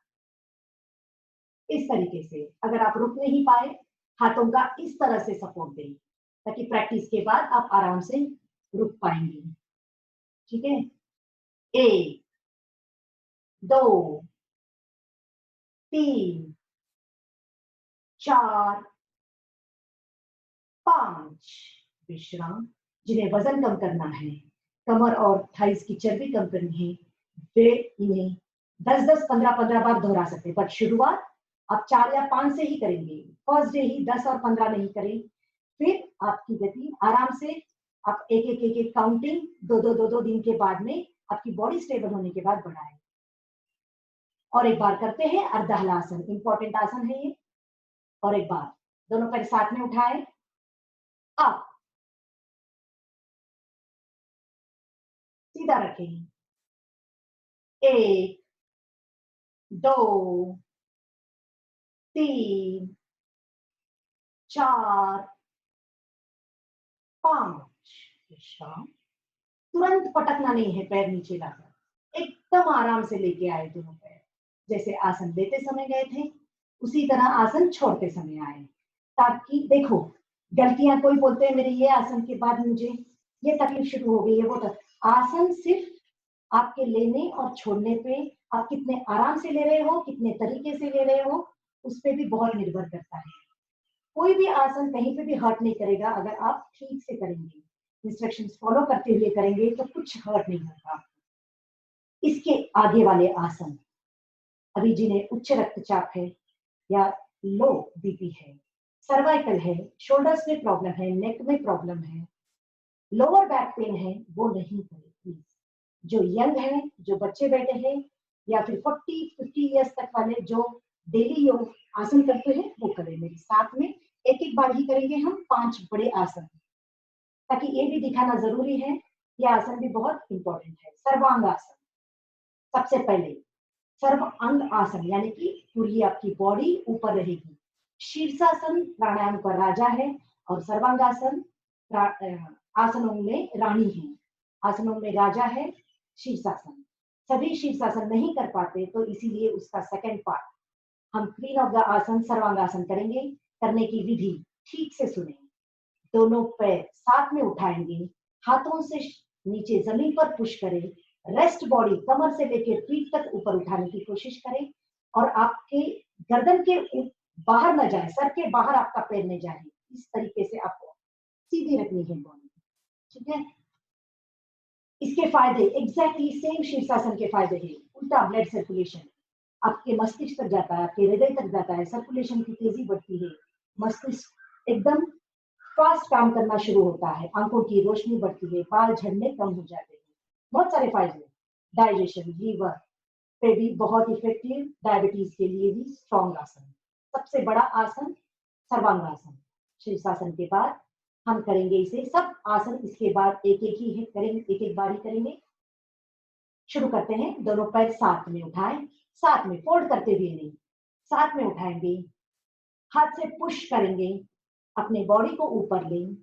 इस तरीके से। अगर आप रुक नहीं पाए, हाथों का इस तरह से सपोर्ट दें, ताकि प्रैक्टिस के बाद आप आराम से रुक पाएंगे। ठीक है, 1 2 3 4 5। विश्राम। जिन्हें वजन कम करना है, कमर और थाइस की चर्बी कम करनी है, वे इन्हें 10-10 15-15 बार दोहरा सकते हैं। बट शुरुआत आप 4 या 5 से ही करेंगे। फर्स्ट डे ही 10 और 15 नहीं करें। फिर आपकी गति आराम से आप एक काउंटिंग 2-2 दिन के बाद में आपकी बॉडी स्टेबल होने के बाद बढ़ाएं। और एक बार करते हैं अर्ध हलासन, इंपॉर्टेंट आसन है ये। और एक बार दोनों पैर साथ में उठाएं, अप, सीधा रखें। 1 2 3 4 5। विश्राम। तुरंत पटकना नहीं है पैर नीचे लाकर, एकदम आराम से लेके आए दोनों पैर। जैसे आसन लेते समय गए थे, उसी तरह आसन छोड़ते समय आए। ताकि देखो, गलतियां कोई बोलते हैं मेरे ये आसन के बाद मुझे ये तकलीफ शुरू हो गई है, वो आसन सिर्फ आपके लेने और छोड़ने पे, आप कितने आराम से ले रहे हो, कितने तरीके से ले रहे हो, उस पर भी बहुत निर्भर करता है। कोई भी आसन कहीं पे भी हर्ट नहीं करेगा अगर आप ठीक से करेंगे, इंस्ट्रक्शंस फॉलो करते हुए करेंगे तो कुछ हर्ट नहीं होगा। इसके आगे वाले आसन, अभी जिन्हें उच्च रक्तचाप है या लो बीपी है, सर्वाइकल है, शोल्डर्स में प्रॉब्लम है, नेक में प्रॉब्लम है, लोअर बैक पेन है, वो नहीं करें प्लीज। जो यंग है, जो बच्चे बैठे हैं, या फिर 40-50 ईयर्स तक वाले जो डेली योग आसन करते हैं, वो करें मेरे साथ में। एक बार ही करेंगे हम 5 बड़े आसन, ताकि ये भी दिखाना जरूरी है, ये आसन भी बहुत इंपॉर्टेंट है। सर्वांग आसन, सबसे पहले सर्वांग आसन, यानी कि पूरी आपकी बॉडी ऊपर रहेगी। शीर्षासन प्राणायाम का राजा है और सर्वांगासन आसनों में रानी है। आसनों में राजा है शीर्षासन। सभी शीर्षासन नहीं कर पाते, तो इसीलिए उसका सेकंड पार्ट हम क्लीन ऑफ द आसन सर्वांगासन करेंगे। करने की विधि ठीक से सुने। दोनों पैर साथ में उठाएंगे, हाथों से नीचे जमीन पर पुश करें, रेस्ट बॉडी कमर से लेकर पीठ तक ऊपर उठाने की कोशिश करें, और आपके गर्दन के बाहर न जाए, सर के बाहर आपका पैर नहीं जाए। इस तरीके से आपको सीधी रखनी है बॉडी। ठीक है, इसके फायदे एग्जैक्टली सेम शीर्षासन के फायदे हैं। उल्टा ब्लड सर्कुलेशन आपके मस्तिष्क तक जाता है, आपके हृदय तक जाता है, सर्कुलेशन की तेजी बढ़ती है, मस्तिष्क एकदम फास्ट काम करना शुरू होता है, आंखों की रोशनी बढ़ती है, बाल झड़ने कम हो जाते हैं, बहुत सारे फायदे। डाइजेशन, लीवर पे भी बहुत इफेक्टिव, डायबिटीज के लिए भी स्ट्रॉन्ग आसन। सबसे बड़ा आसन सर्वांगासन। शीर्षासन के बाद हम करेंगे इसे सब आसन, इसके बाद एक ही है करेंगे, एक बार ही करेंगे। शुरू करते हैं। दोनों पैर साथ में उठाएं, साथ में फोल्ड करते हुए नहीं, साथ में उठाएंगे, हाथ से पुश करेंगे, अपने बॉडी को ऊपर लें,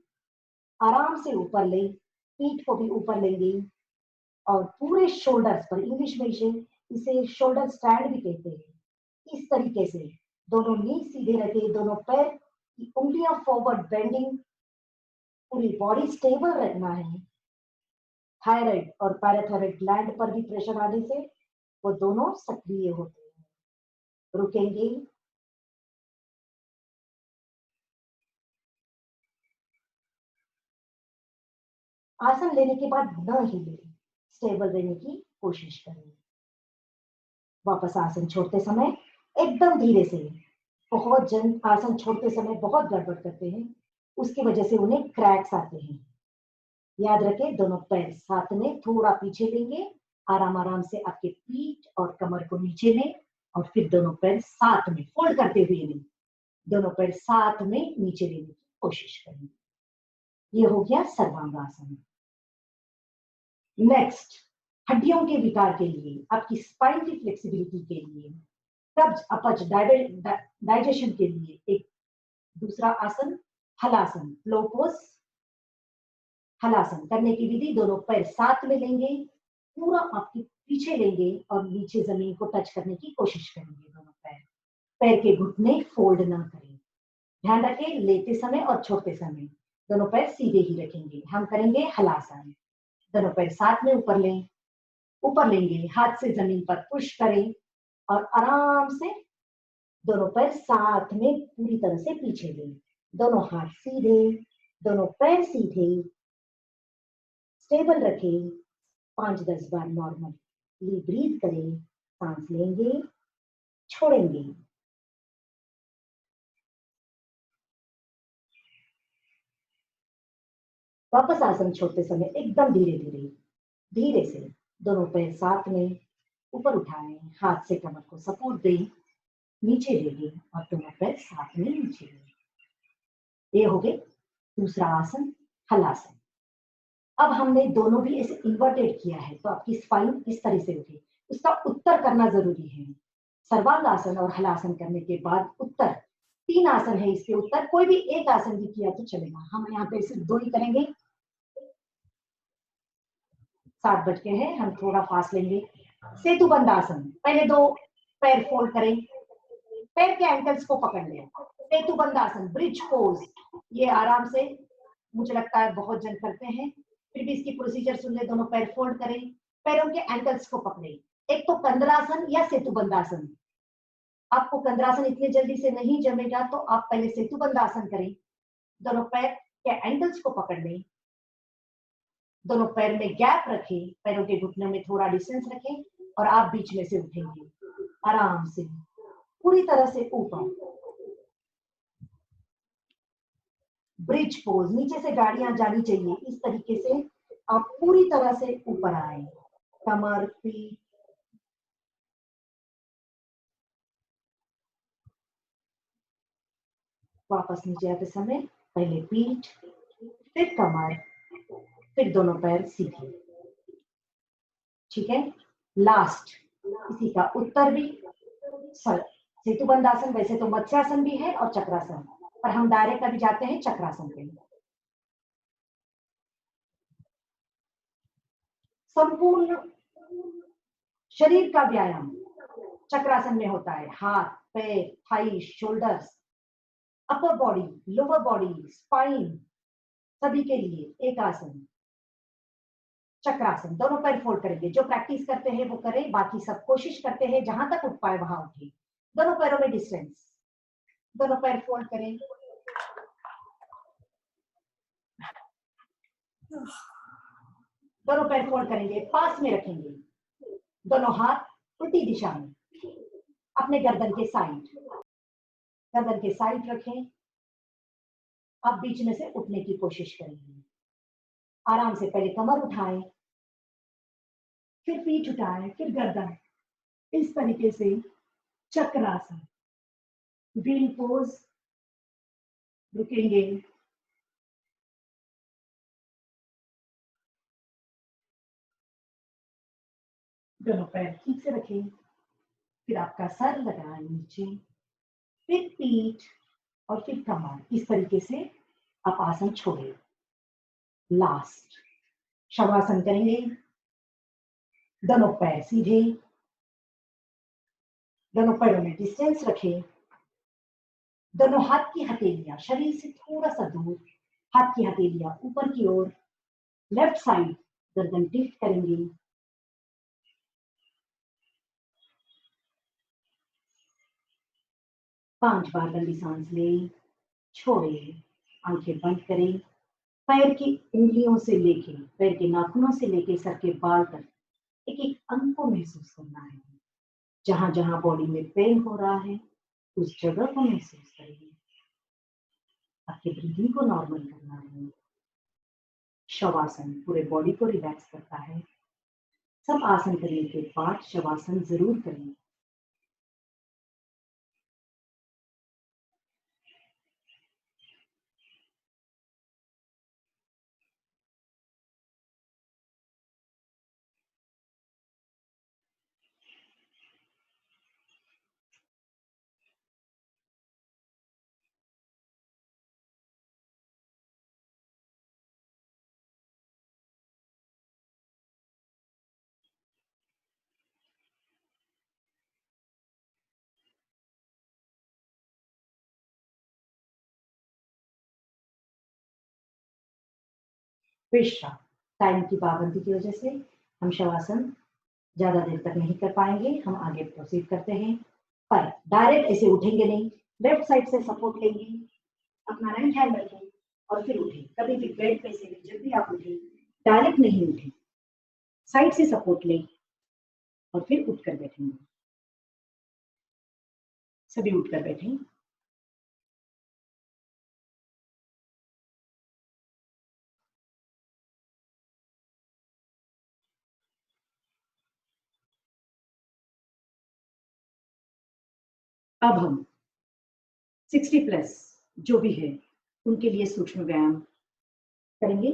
आराम से ऊपर लें, पीठ को भी ऊपर लेंगे और पूरे शोल्डर्स पर, इंग्लिश में इसे शोल्डर स्टैंड भी कहते हैं। इस तरीके से दोनों नी सीधे रखे, दोनों पैर की उंगलियां फॉरवर्ड बेंडिंग, पूरी बॉडी स्टेबल रखना है। थायराइड और पैराथायराइड ग्लैंड पर भी प्रेशर आने से वो दोनों सक्रिय होते हैं। रुकेंगे, आसन लेने के बाद न हिले, स्टेबल रहने की कोशिश करें। वापस आसन छोड़ते समय एकदम धीरे से, बहुत जन आसन छोड़ते समय बहुत गड़बड़ करते हैं, उसकी वजह से उन्हें क्रैक्स आते हैं। याद रखें, दोनों पैर साथ में थोड़ा पीछे लेंगे, आराम आराम से आपके पीठ और कमर को नीचे लें और फिर दोनों पैर साथ में फोल्ड करते हुए लें, दोनों पैर साथ में नीचे लेने की कोशिश करें। ये हो गया सर्वांगासन। नेक्स्ट, हड्डियों के विकार के लिए, आपकी स्पाइन की फ्लेक्सिबिलिटी के लिए, कब्ज अपच डाइजेशन के लिए एक दूसरा आसन हलासन, फ्लो पोज। हलासन करने की विधि, दोनों पैर साथ में लेंगे, पूरा आपके पीछे लेंगे और नीचे जमीन को टच करने की कोशिश करेंगे। दोनों पैर के घुटने फोल्ड ना करें। ध्यान रखें, लेते समय और छोड़ते समय दोनों पैर सीधे ही रखेंगे। हम करेंगे हलासन। दोनों पैर साथ में ऊपर लेंगे, हाथ से जमीन पर पुश करें और आराम से दोनों पैर साथ में पूरी तरह से पीछे लें। दोनों हाथ सीधे, दोनों पैर सीधे, स्टेबल रखें। 5-10 बार नॉर्मली ब्रीथ करें। सांस लेंगे, छोड़ेंगे। वापस आसन छोड़ते समय एकदम धीरे से दोनों पैर साथ में ऊपर उठाएं, हाथ से कमर को सपोर्ट दें, नीचे ले लें और दोनों पैर साथ में नीचे लें। ये हो गए दूसरा आसन हलासन। अब हमने दोनों भी ऐसे इन्वर्टेड किया है तो आपकी स्पाइन इस तरह से उठे, उसका उत्तर करना जरूरी है। सर्वांगासन और हलासन करने के बाद उत्तर, 3 आसन है इसके उत्तर, कोई भी एक आसन भी किया तो चलेगा। हम यहाँ पे सिर्फ 2 ही करेंगे। 7 बज गए हैं, हम थोड़ा फास्ट लेंगे। सेतुबंध आसन, पहले 2 पैर फोल्ड करें, पैर के एंकल्स को पकड़ लें। सेतुबंध आसन, ब्रिज पोज, ये आराम से मुझे लगता है बहुत जन करते हैं, फिर भी इसकी प्रोसीजर सुन ले। दोनों पैर फोल्ड करें, पैरों के एंकल्स को पकड़े। एक तो कंद्रासन या सेतुबंध आसन। आपको कंद्रासन इतने जल्दी से नहीं जमेगा तो आप पहले सेतुबंध आसन करें। दोनों पैर के एंकल्स को पकड़ लें, दोनों पैर में गैप रखें, पैरों के घुटनों में थोड़ा डिस्टेंस रखें और आप बीच में से उठेंगे आराम से पूरी तरह से ऊपर। ब्रिज पोज, नीचे से गाड़ियां जानी चाहिए, इस तरीके से आप पूरी तरह से ऊपर आए। कमर, पीठ, वापस नीचे आते समय पहले पीठ, फिर कमर, फिर दोनों पैर सीधे। ठीक है, लास्ट इसी का उत्तर भी सेतुबंध आसन, वैसे तो मत्स्यासन भी है और चक्रासन, पर हम डायरेक्ट अभी जाते हैं चक्रासन पे। संपूर्ण शरीर का व्यायाम चक्रासन में होता है। हाथ, पैर, thigh, shoulders, upper body, lower body, spine, सभी के लिए एक आसन चक्रासन। दोनों पैर फोल्ड करेंगे, जो प्रैक्टिस करते हैं वो करें, बाकी सब कोशिश करते हैं जहां तक उठ पाए वहां उठे। दोनों पैरों में डिस्टेंस, दोनों पैर फोल्ड करें, दोनों पैर फोल्ड करेंगे, पास में रखेंगे, दोनों हाथ उल्टी दिशा में अपने गर्दन के साइड रखें। आप बीच में से उठने की कोशिश करेंगे। आराम से पहले कमर उठाएं, फिर पीठ उठाएं, फिर गर्दन, इस तरीके से चक्रासन। व्हील पोज, रुकेंगे, दोनों पैर ठीक से रखें, फिर आपका सर लगाएं नीचे, फिर पीठ और फिर कमर, इस तरीके से आप आसन छोड़ें। लास्ट शवासन करेंगे, दोनों पैर सीधे, दोनों पैरों में डिस्टेंस रखें, दोनों हाथ की हथेलियां शरीर से थोड़ा सा दूर, हाथ की हथेलियां ऊपर की ओर, लेफ्ट साइड गर्दन टिल्ट करेंगे। पांच बार लंबी सांस लें, छोड़ें, आंखें बंद करें। पैर की उंगलियों से लेके, पैर के नाखूनों से लेके सर के बाल तक एक एक अंग को महसूस करना है। जहां जहां बॉडी में पेन हो रहा है उस जगह को महसूस करें। आपके ब्रीदिंग को नॉर्मल करना है। शवासन पूरे बॉडी को रिलैक्स करता है। सब आसन करने के बाद शवासन जरूर करें। विश्राम। टाइम की पाबंदी की वजह से हम शवासन ज्यादा देर तक नहीं कर पाएंगे। हम आगे प्रोसीड करते हैं, पर डायरेक्ट ऐसे उठेंगे नहीं। लेफ्ट साइड से सपोर्ट लेंगे, अपना राइट हैंड रखें और फिर उठें। कभी भी बेड पे से भी जब भी आप उठें डायरेक्ट नहीं उठें, साइड से सपोर्ट लें और फिर उठकर बैठेंगे। सभी उठकर बैठें। अब हम 60 प्लस जो भी है उनके लिए सूक्ष्म व्यायाम करेंगे।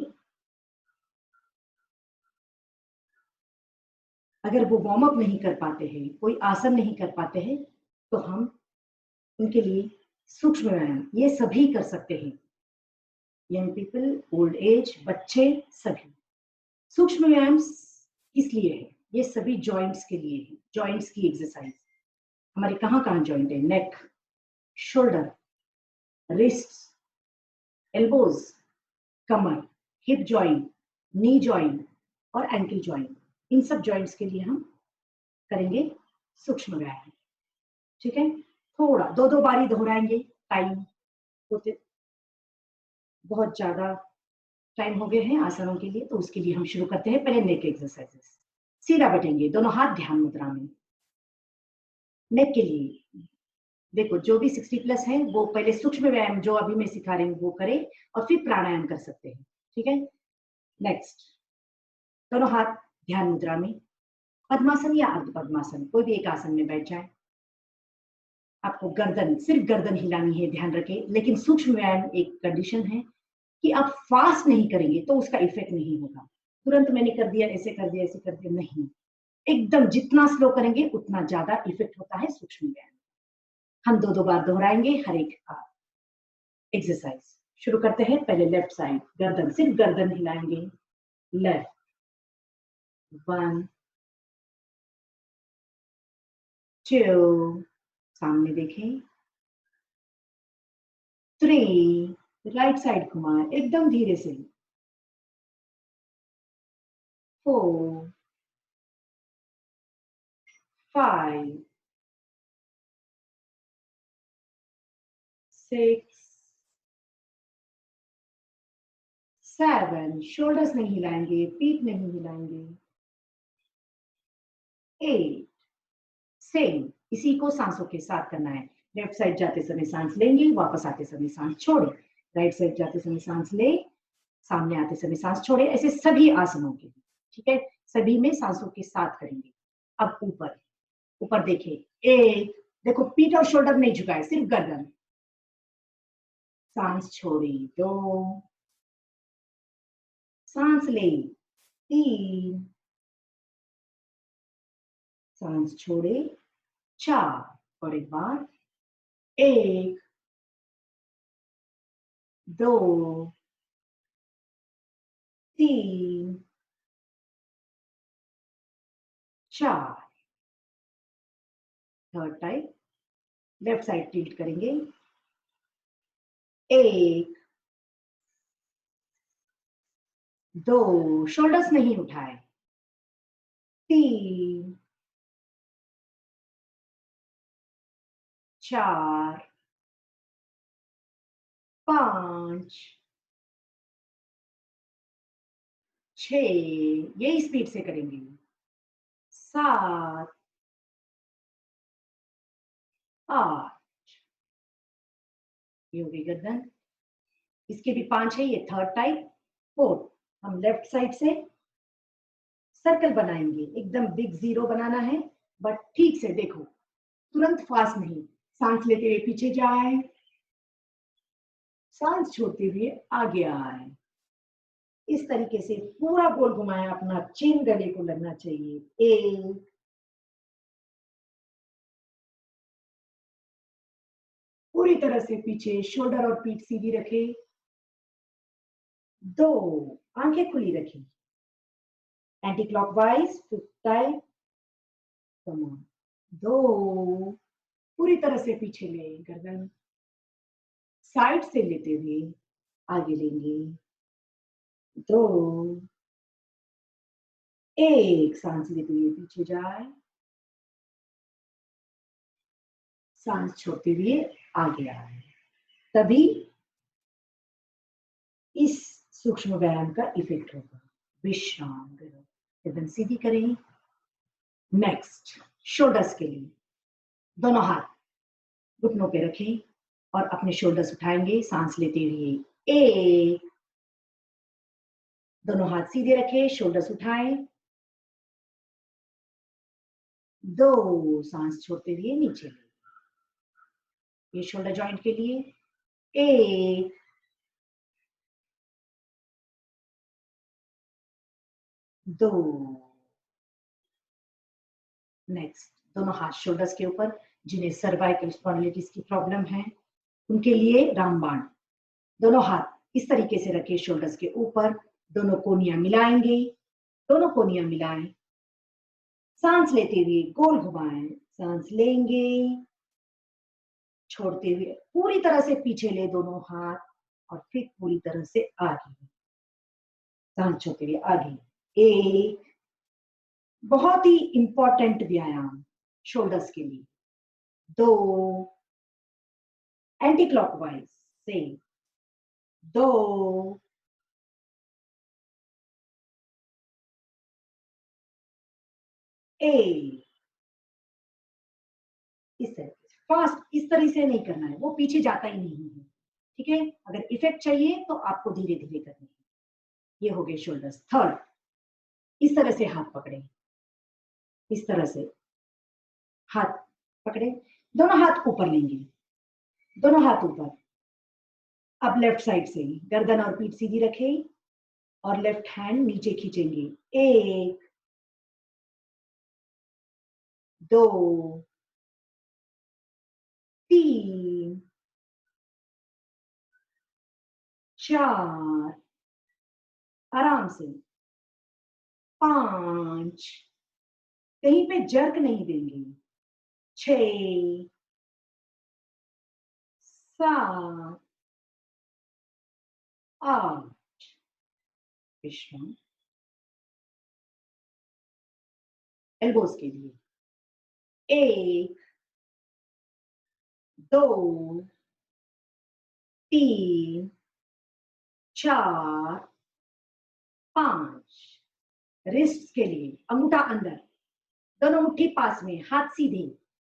अगर वो वार्म अप नहीं कर पाते हैं, कोई आसन नहीं कर पाते हैं, तो हम उनके लिए सूक्ष्म व्यायाम ये सभी कर सकते हैं। यंग पीपल, ओल्ड एज, बच्चे सभी। सूक्ष्म व्यायाम किस लिए है? ये सभी जॉइंट्स के लिए है। जॉइंट्स की एक्सरसाइज। हमारे कहाँ कहाँ जॉइंट है? नेक, शोल्डर, रिस्ट, एल्बोज, कमर, हिप जॉइंट, नी जॉइंट और एंकल जॉइंट। इन सब जॉइंट्स के लिए हम करेंगे सूक्ष्म व्यायाम। ठीक है, थोड़ा दो बारी दोहराएंगे। टाइम होते बहुत ज्यादा टाइम हो गए हैं आसनों के लिए, तो उसके लिए हम शुरू करते हैं। पहले नेक एक्सरसाइजेस। सीधा बैठेंगे, दोनों हाथ ध्यान मुद्रा में। नेक के लिए देखो, जो भी 60 प्लस है वो पहले सूक्ष्म व्यायाम जो अभी मैं सिखा रही हूँ वो करे और फिर प्राणायाम कर सकते हैं। ठीक है, नेक्स्ट। दोनों हाथ ध्यान मुद्रा में। पद्मासन या अर्ध पद्मासन, कोई भी एक आसन में बैठ जाए। आपको गर्दन, सिर्फ गर्दन हिलानी है, ध्यान रखें। लेकिन सूक्ष्म व्यायाम एक कंडीशन है कि आप फास्ट नहीं करेंगे तो उसका इफेक्ट नहीं होगा। तुरंत मैंने कर दिया, ऐसे कर दिया, ऐसे कर दिया, नहीं। एकदम जितना स्लो करेंगे उतना ज्यादा इफेक्ट होता है सूक्ष्म व्यायाम। हम दो बार दोहराएंगे हर एक एक्सरसाइज। शुरू करते हैं। पहले लेफ्ट साइड, गर्दन, सिर्फ गर्दन हिलाएंगे। लेफ्ट, 1 2, सामने देखें। 3, राइट साइड घुमाएं एकदम धीरे से। 4 5 6 7, शोल्डर्स नहीं हिलाएंगे, पीठ नहीं हिलाएंगे। 8, सेम, इसी को सांसों के साथ करना है। लेफ्ट साइड जाते समय सांस लेंगे, वापस आते समय सांस छोड़े। राइट साइड जाते समय सांस ले, सामने आते समय सांस छोड़े। ऐसे सभी आसनों के, ठीक है, सभी में सांसों के साथ करेंगे। अब ऊपर, ऊपर देखिए। 1, देखो पीठ और शोल्डर नहीं झुकाए, सिर्फ गर्दन। सांस छोड़ी। 2, सांस ले। 3, सांस छोड़े। 4, और एक बार। 1 2 3 4। Third time, left side tilt करेंगे। 1 2, शोल्डर्स नहीं उठाए। 3 4 5 6, यही स्पीड से करेंगे। 7 8, ये हो गई गर्दन। इसके भी 5 है, ये थर्ड टाइप। फोर्थ, हम लेफ्ट साइड से सर्कल बनाएंगे, एकदम बिग जीरो बनाना है, बट ठीक से देखो, तुरंत फास्ट नहीं। सांस लेते हुए पीछे जाए, सांस छोड़ते हुए आगे आए। इस तरीके से पूरा गोल घुमाया, अपना चिन गले को लगना चाहिए। 1, पूरी तरह से पीछे, शोल्डर और पीठ सीधी रखे। 2, आंखें खुली रखी, anti clockwise 5th time. Come on. 2, पूरी तरह से पीछे ले, गर्दन साइड से लेते हुए आगे लेंगे। 2, 1, सांस लेते हुए पीछे जाए, सांस छोड़ते हुए आगे आए। तभी इस सूक्ष्म व्यायाम का इफेक्ट होगा। विश्राम करो, गर्दन सीधी करें। नेक्स्ट, शोल्डर्स के लिए दोनों हाथ घुटनों पे रखें और अपने शोल्डर्स उठाएंगे सांस लेते हुए। 1, दोनों हाथ सीधे रखें, शोल्डर्स उठाएं। 2, सांस छोड़ते हुए नीचे ले, ये शोल्डर जॉइंट के लिए। 1, 2, नेक्स्ट, दोनों हाथ शोल्डर्स के ऊपर। जिन्हें सर्वाइकल स्पॉन्डिलाइटिस की प्रॉब्लम है उनके लिए रामबाण। दोनों हाथ इस तरीके से रखे शोल्डर्स के ऊपर, दोनों कोनियां मिलाएंगे, दोनों कोनियां मिलाएं। सांस लेते हुए गोल घुमाएं, सांस लेंगे, छोड़ते हुए पूरी तरह से पीछे ले दोनों हाथ और फिर पूरी तरह से आगे, सांस छोड़ते हुए आगे। 1, बहुत ही इंपॉर्टेंट व्यायाम शोल्डर्स के लिए। 2, एंटी क्लॉकवाइज से। 2, एक, इस तरह फास्ट, इस तरह से नहीं करना है, वो पीछे जाता ही नहीं है। ठीक है, अगर इफेक्ट चाहिए तो आपको धीरे धीरे करनी है। ये हो गए शोल्डर्स। थर्ड, इस तरह से हाथ पकड़े, इस तरह से हाथ पकड़े, दोनों हाथ ऊपर लेंगे, दोनों हाथ ऊपर। अब लेफ्ट साइड से गर्दन और पीठ सीधी रखें और लेफ्ट हैंड नीचे खींचेंगे। 1, 2, 3, 4, आराम से। 5, कहीं पे जर्क नहीं देंगे। 6, 7, 8, विश्राम। एल्बोस के लिए 1, 2, 3, 4, 5। रिस्ट के लिए अंगूठा अंदर, दोनों मुट्ठी पास में, हाथ सीधे,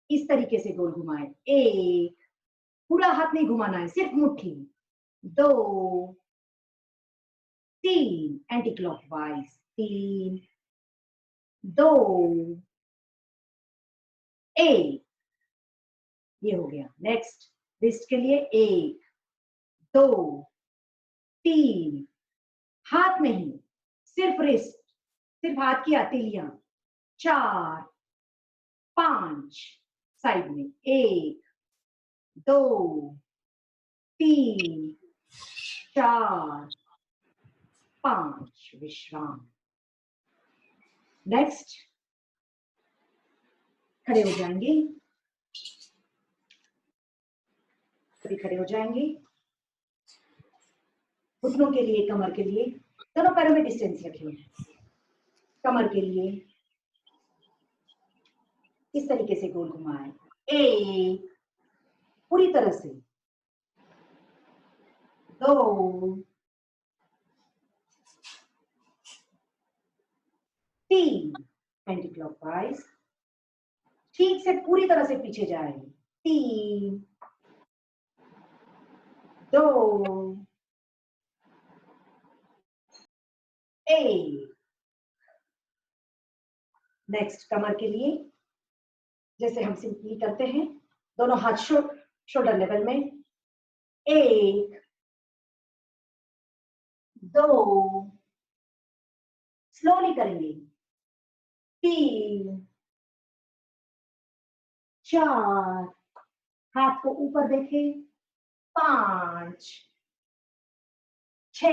इस तरीके से गोल घुमाए। 1, पूरा हाथ नहीं घुमाना है, सिर्फ मुट्ठी। 2, 3, एंटी क्लॉकवाइज। 3, 2, 1, ये हो गया। नेक्स्ट, रिस्ट के लिए 1, 2, 3, हाथ नहीं, सिर्फ रिस्ट, सिर्फ हाथ की हथेलियां। 4, 5, साइड में। 1, 2, 3, 4, 5, विश्राम। नेक्स्ट, खड़े हो जाएंगे, सभी खड़े हो जाएंगे। घुटनों के लिए, कमर के लिए, दोनों पैरों में डिस्टेंस रखें। कमर के लिए इस तरीके से गोल घुमाएं। 1, पूरी तरह से। 2, 3, एंटी क्लॉकवाइज, ठीक से पूरी तरह से पीछे जाए। 3, 2, एक। नेक्स्ट कमर के लिए जैसे हम सिंपली करते हैं, दोनों हाथ शोल्डर लेवल में। एक, दो, स्लोली करेंगे। तीन, चार, हाथ को ऊपर देखें। पांच, छ,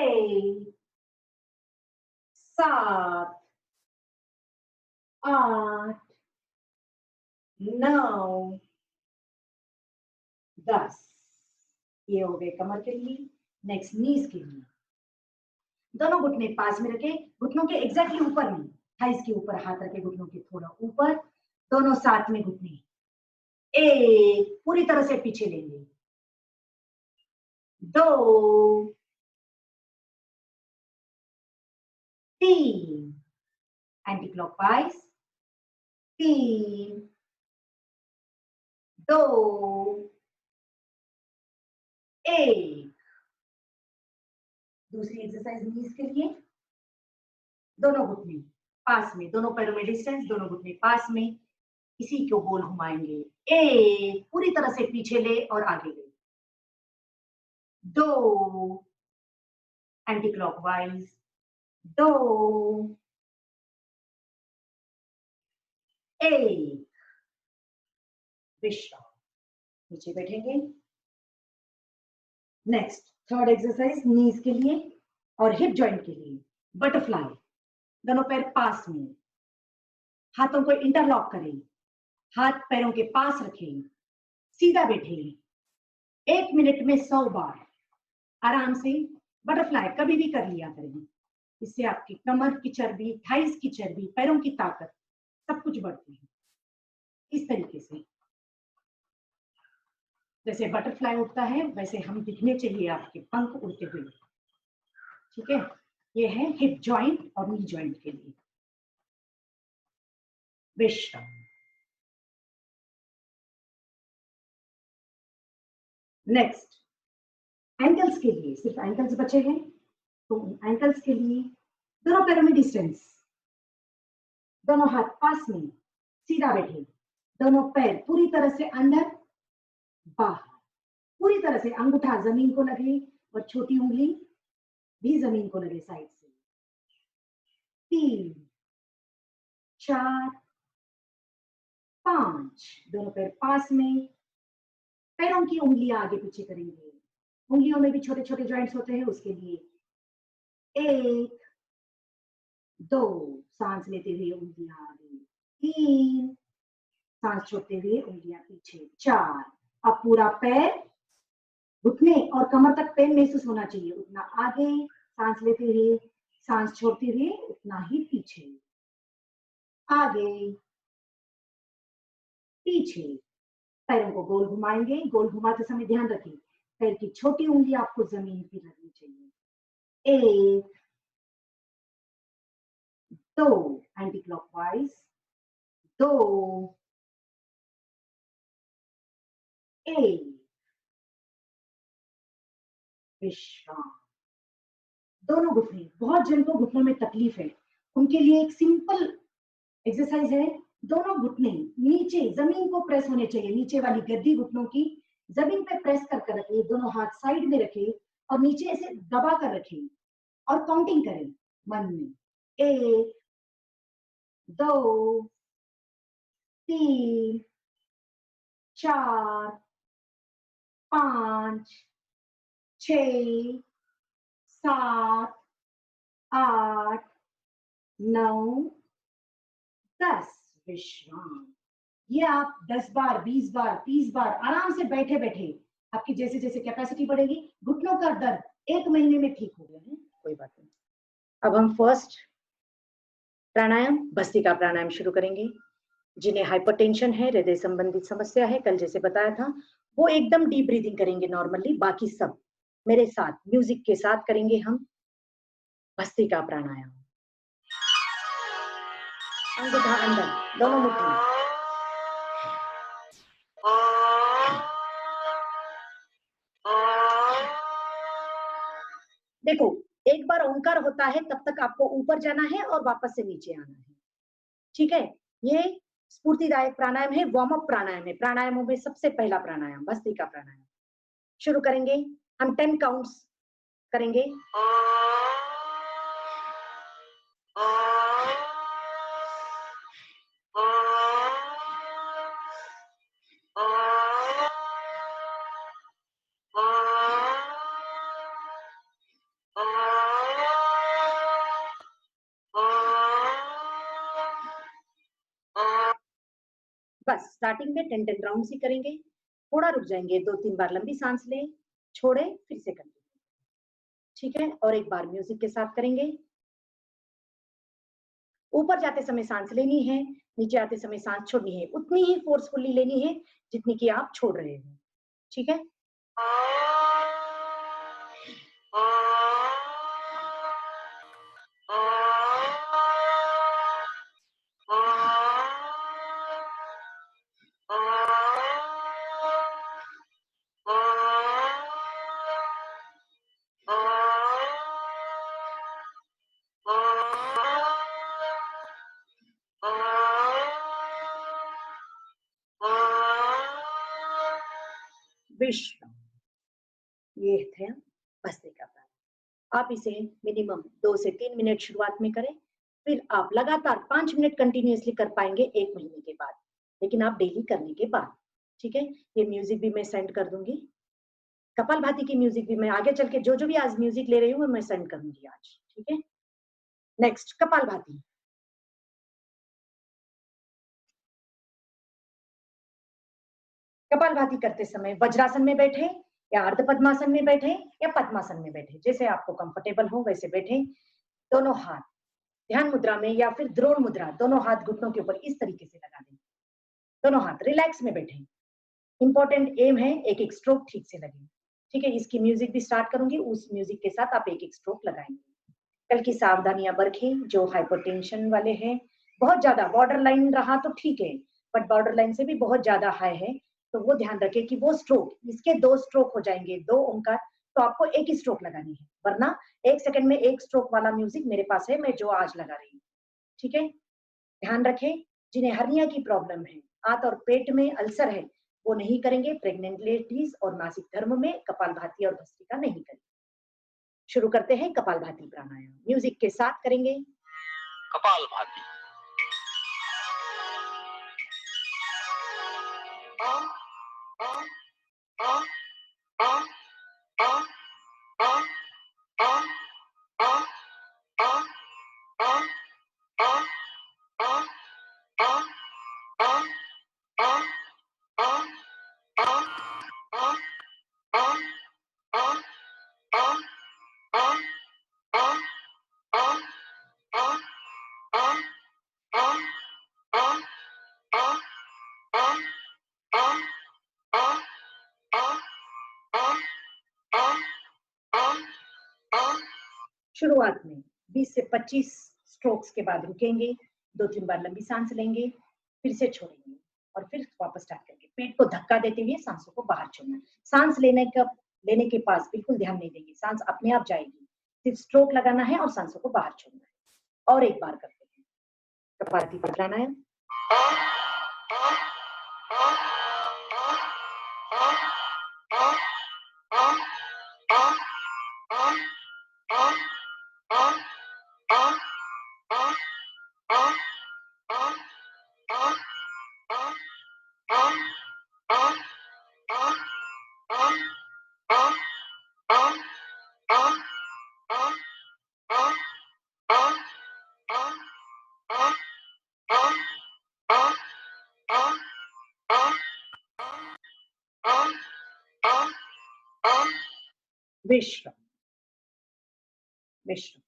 सात, आठ, 9, 10। ये हो गए कमर के लिए। नेक्स्ट नीज के लिए दोनों घुटने पास में रखे, घुटनों के एग्जैक्टली ऊपर नहीं, थाइस के ऊपर हाथ रखे, घुटनों के थोड़ा ऊपर, दोनों साथ में घुटने। एक, पूरी तरह से पीछे लेंगे। दो, तीन, एंटी क्लॉकवाइज। तीन, दो, एक। दूसरी एक्सरसाइज नीज के लिए दोनों घुटने पास में, दोनों पैरों में डिस्टेंस, दोनों घुटने पास में, इसी को गोल घुमाएंगे। एक, पूरी तरह से पीछे ले और आगे ले। दो, एंटी क्लॉकवाइज। दो, एक, विश्राम। नीचे बैठेंगे। नेक्स्ट थर्ड एक्सरसाइज नीज के लिए और हिप जॉइंट के लिए बटरफ्लाई। दोनों पैर पास में, हाथों को इंटरलॉक करें, हाथ पैरों के पास रखें, सीधा बैठे। 1 मिनट में 100 बार आराम से बटरफ्लाई कभी भी कर लिया करें। इससे आपकी कमर की चर्बी, थाइस की चर्बी, पैरों की ताकत सब कुछ बढ़ती है। इस तरीके से जैसे बटरफ्लाई उड़ता है वैसे हम दिखने चाहिए, आपके पंख उड़ते हुए। ठीक है, ये है हिप जॉइंट और नी जॉइंट के लिए। विश्राम। नेक्स्ट एंकल्स के लिए, सिर्फ एंकल्स बचे हैं तो एंकल्स के लिए दोनों पैरों में डिस्टेंस, दोनों हाथ पास में, सीधा बैठे, दोनों पैर पूरी तरह से अंदर बाहर, पूरी तरह से अंगूठा जमीन को लगे और छोटी उंगली भी जमीन को लगे साइड से। 3, 4, 5, दोनों पैर पास में, पैरों की उंगलियां आगे पीछे करेंगे। उंगलियों में भी छोटे छोटे जॉइंट्स होते हैं, उसके लिए 1, 2, सांस लेते हुए उंगलियां आगे। 3, सांस छोड़ते हुए उंगलियां पीछे। 4, अब पूरा पैर घुटने और कमर तक पेन महसूस होना चाहिए, उतना आगे सांस लेते हुए, सांस छोड़ते हुए उतना ही पीछे। आगे, पीछे। पैरों को गोल घुमाएंगे। गोल घुमाते समय ध्यान रखें पैर की छोटी उंगली आपको जमीन पर लगनी चाहिए। 1, 2, एंटी क्लॉकवाइज। 2, 1, विश्राम। दोनों घुटने, बहुत जन को घुटनों में तकलीफ है, उनके लिए एक सिंपल एक्सरसाइज है। दोनों घुटने नीचे जमीन को प्रेस होने चाहिए, नीचे वाली गद्दी घुटनों की जमीन पे प्रेस कर रखें, दोनों हाथ साइड में रखें और नीचे ऐसे दबा कर रखें और काउंटिंग करें मन में। 1, 2, 3, 4, 5, 6, 7, 8, 9, 10। विश्राम। ये आप 10 बार, 20 बार, 30 बार आराम से बैठे बैठे, आपकी जैसे जैसे कैपेसिटी बढ़ेगी, घुटनों का दर्द 1 महीने में ठीक हो गया है, कोई बात नहीं। अब हम फर्स्ट प्राणायाम भस्त्रिका प्राणायाम शुरू करेंगे। जिन्हें हाइपरटेंशन है, हृदय संबंधित समस्या है, कल जैसे बताया था, वो एकदम डीप ब्रीदिंग करेंगे नॉर्मली। बाकी सब मेरे साथ म्यूजिक के साथ करेंगे हम भस्त्रिका प्राणायाम। अंगूठा अंदर, दोनों मुट्ठी। देखो एक बार ओंकार होता है तब तक आपको ऊपर जाना है और वापस से नीचे आना है, ठीक है। ये स्फूर्तिदायक प्राणायाम है, वार्म अप प्राणायाम है। प्राणायामों में सबसे पहला प्राणायाम भस्त्रिका प्राणायाम। शुरू करेंगे हम 10 काउंट्स करेंगे। बस स्टार्टिंग में 10 राउंड ही करेंगे, थोड़ा रुक जाएंगे, 2-3 बार लंबी सांस ले, छोड़े, फिर से करेंगे, ठीक है। और एक बार म्यूजिक के साथ करेंगे। ऊपर जाते समय सांस लेनी है, नीचे आते समय सांस छोड़नी है, उतनी ही फोर्सफुली लेनी है जितनी कि आप छोड़ रहे हो, ठीक है। विश्राम, ये थे भस्त्रिका प्राणायाम। आप इसे मिनिमम 2 से 3 मिनट शुरुआत में करें, फिर आप लगातार 5 मिनट कंटिन्यूअसली कर पाएंगे 1 महीने के बाद, लेकिन आप डेली करने के बाद, ठीक है। ये म्यूजिक भी मैं सेंड कर दूंगी, कपालभाति की म्यूजिक भी मैं आगे चल के जो जो भी आज म्यूजिक ले रही हूँ मैं सेंड करूंगी आज, ठीक है। नेक्स्ट कपालभाति। कपालभाति करते समय वज्रासन में बैठे या अर्ध पद्मासन में बैठे या पद्मासन में बैठे, जैसे आपको कंफर्टेबल हो वैसे बैठे। दोनों हाथ ध्यान मुद्रा में या फिर द्रोण मुद्रा, दोनों हाथ घुटनों के ऊपर इस तरीके से लगा दें, दोनों हाथ रिलैक्स में बैठे। इंपॉर्टेंट एम है एक एक स्ट्रोक ठीक से लगे, ठीक है। इसकी म्यूजिक भी स्टार्ट करूंगी, उस म्यूजिक के साथ आप एक एक स्ट्रोक लगाएंगे। कल की सावधानियां बरखें, जो हाइपरटेंशन वाले हैं, बहुत ज्यादा बॉर्डर लाइन रहा तो ठीक है, बट बॉर्डर लाइन से भी बहुत ज्यादा हाई है तो वो ध्यान रखें कि वो स्ट्रोक, इसके 2 स्ट्रोक हो जाएंगे, 2 ओंकार, तो आपको एक ही स्ट्रोक लगानी है, वरना 1 सेकंड में 1 स्ट्रोक वाला म्यूजिक मेरे पास है, मैं जो आज लगा रही हूँ, ठीक है। ध्यान रखें जिन्हें हर्निया की प्रॉब्लम है, आंत और पेट में अल्सर है, वो नहीं करेंगे। प्रेग्नेंट लेडीज और मासिक धर्म में कपालभाति और भस्त्रिका नहीं करेंगे। शुरू करते हैं कपालभाति प्राणायाम, म्यूजिक के साथ करेंगे। कपालभाति। शुरुआत में 20 से 25 स्ट्रोक्स के बाद रुकेंगे, 2-3 बार लंबी सांस लेंगे, फिर से छोड़ेंगे और फिर वापस स्टार्ट करेंगे। पेट को धक्का देते हुए सांसों को बाहर छोड़ना। सांस लेने के पास बिल्कुल ध्यान नहीं देंगे, सांस अपने आप जाएगी, सिर्फ स्ट्रोक लगाना है और सांसों को बाहर छोड़ना है। और एक बार करते हैं कपालभाति प्राणायाम। विश्राम, विश्राम।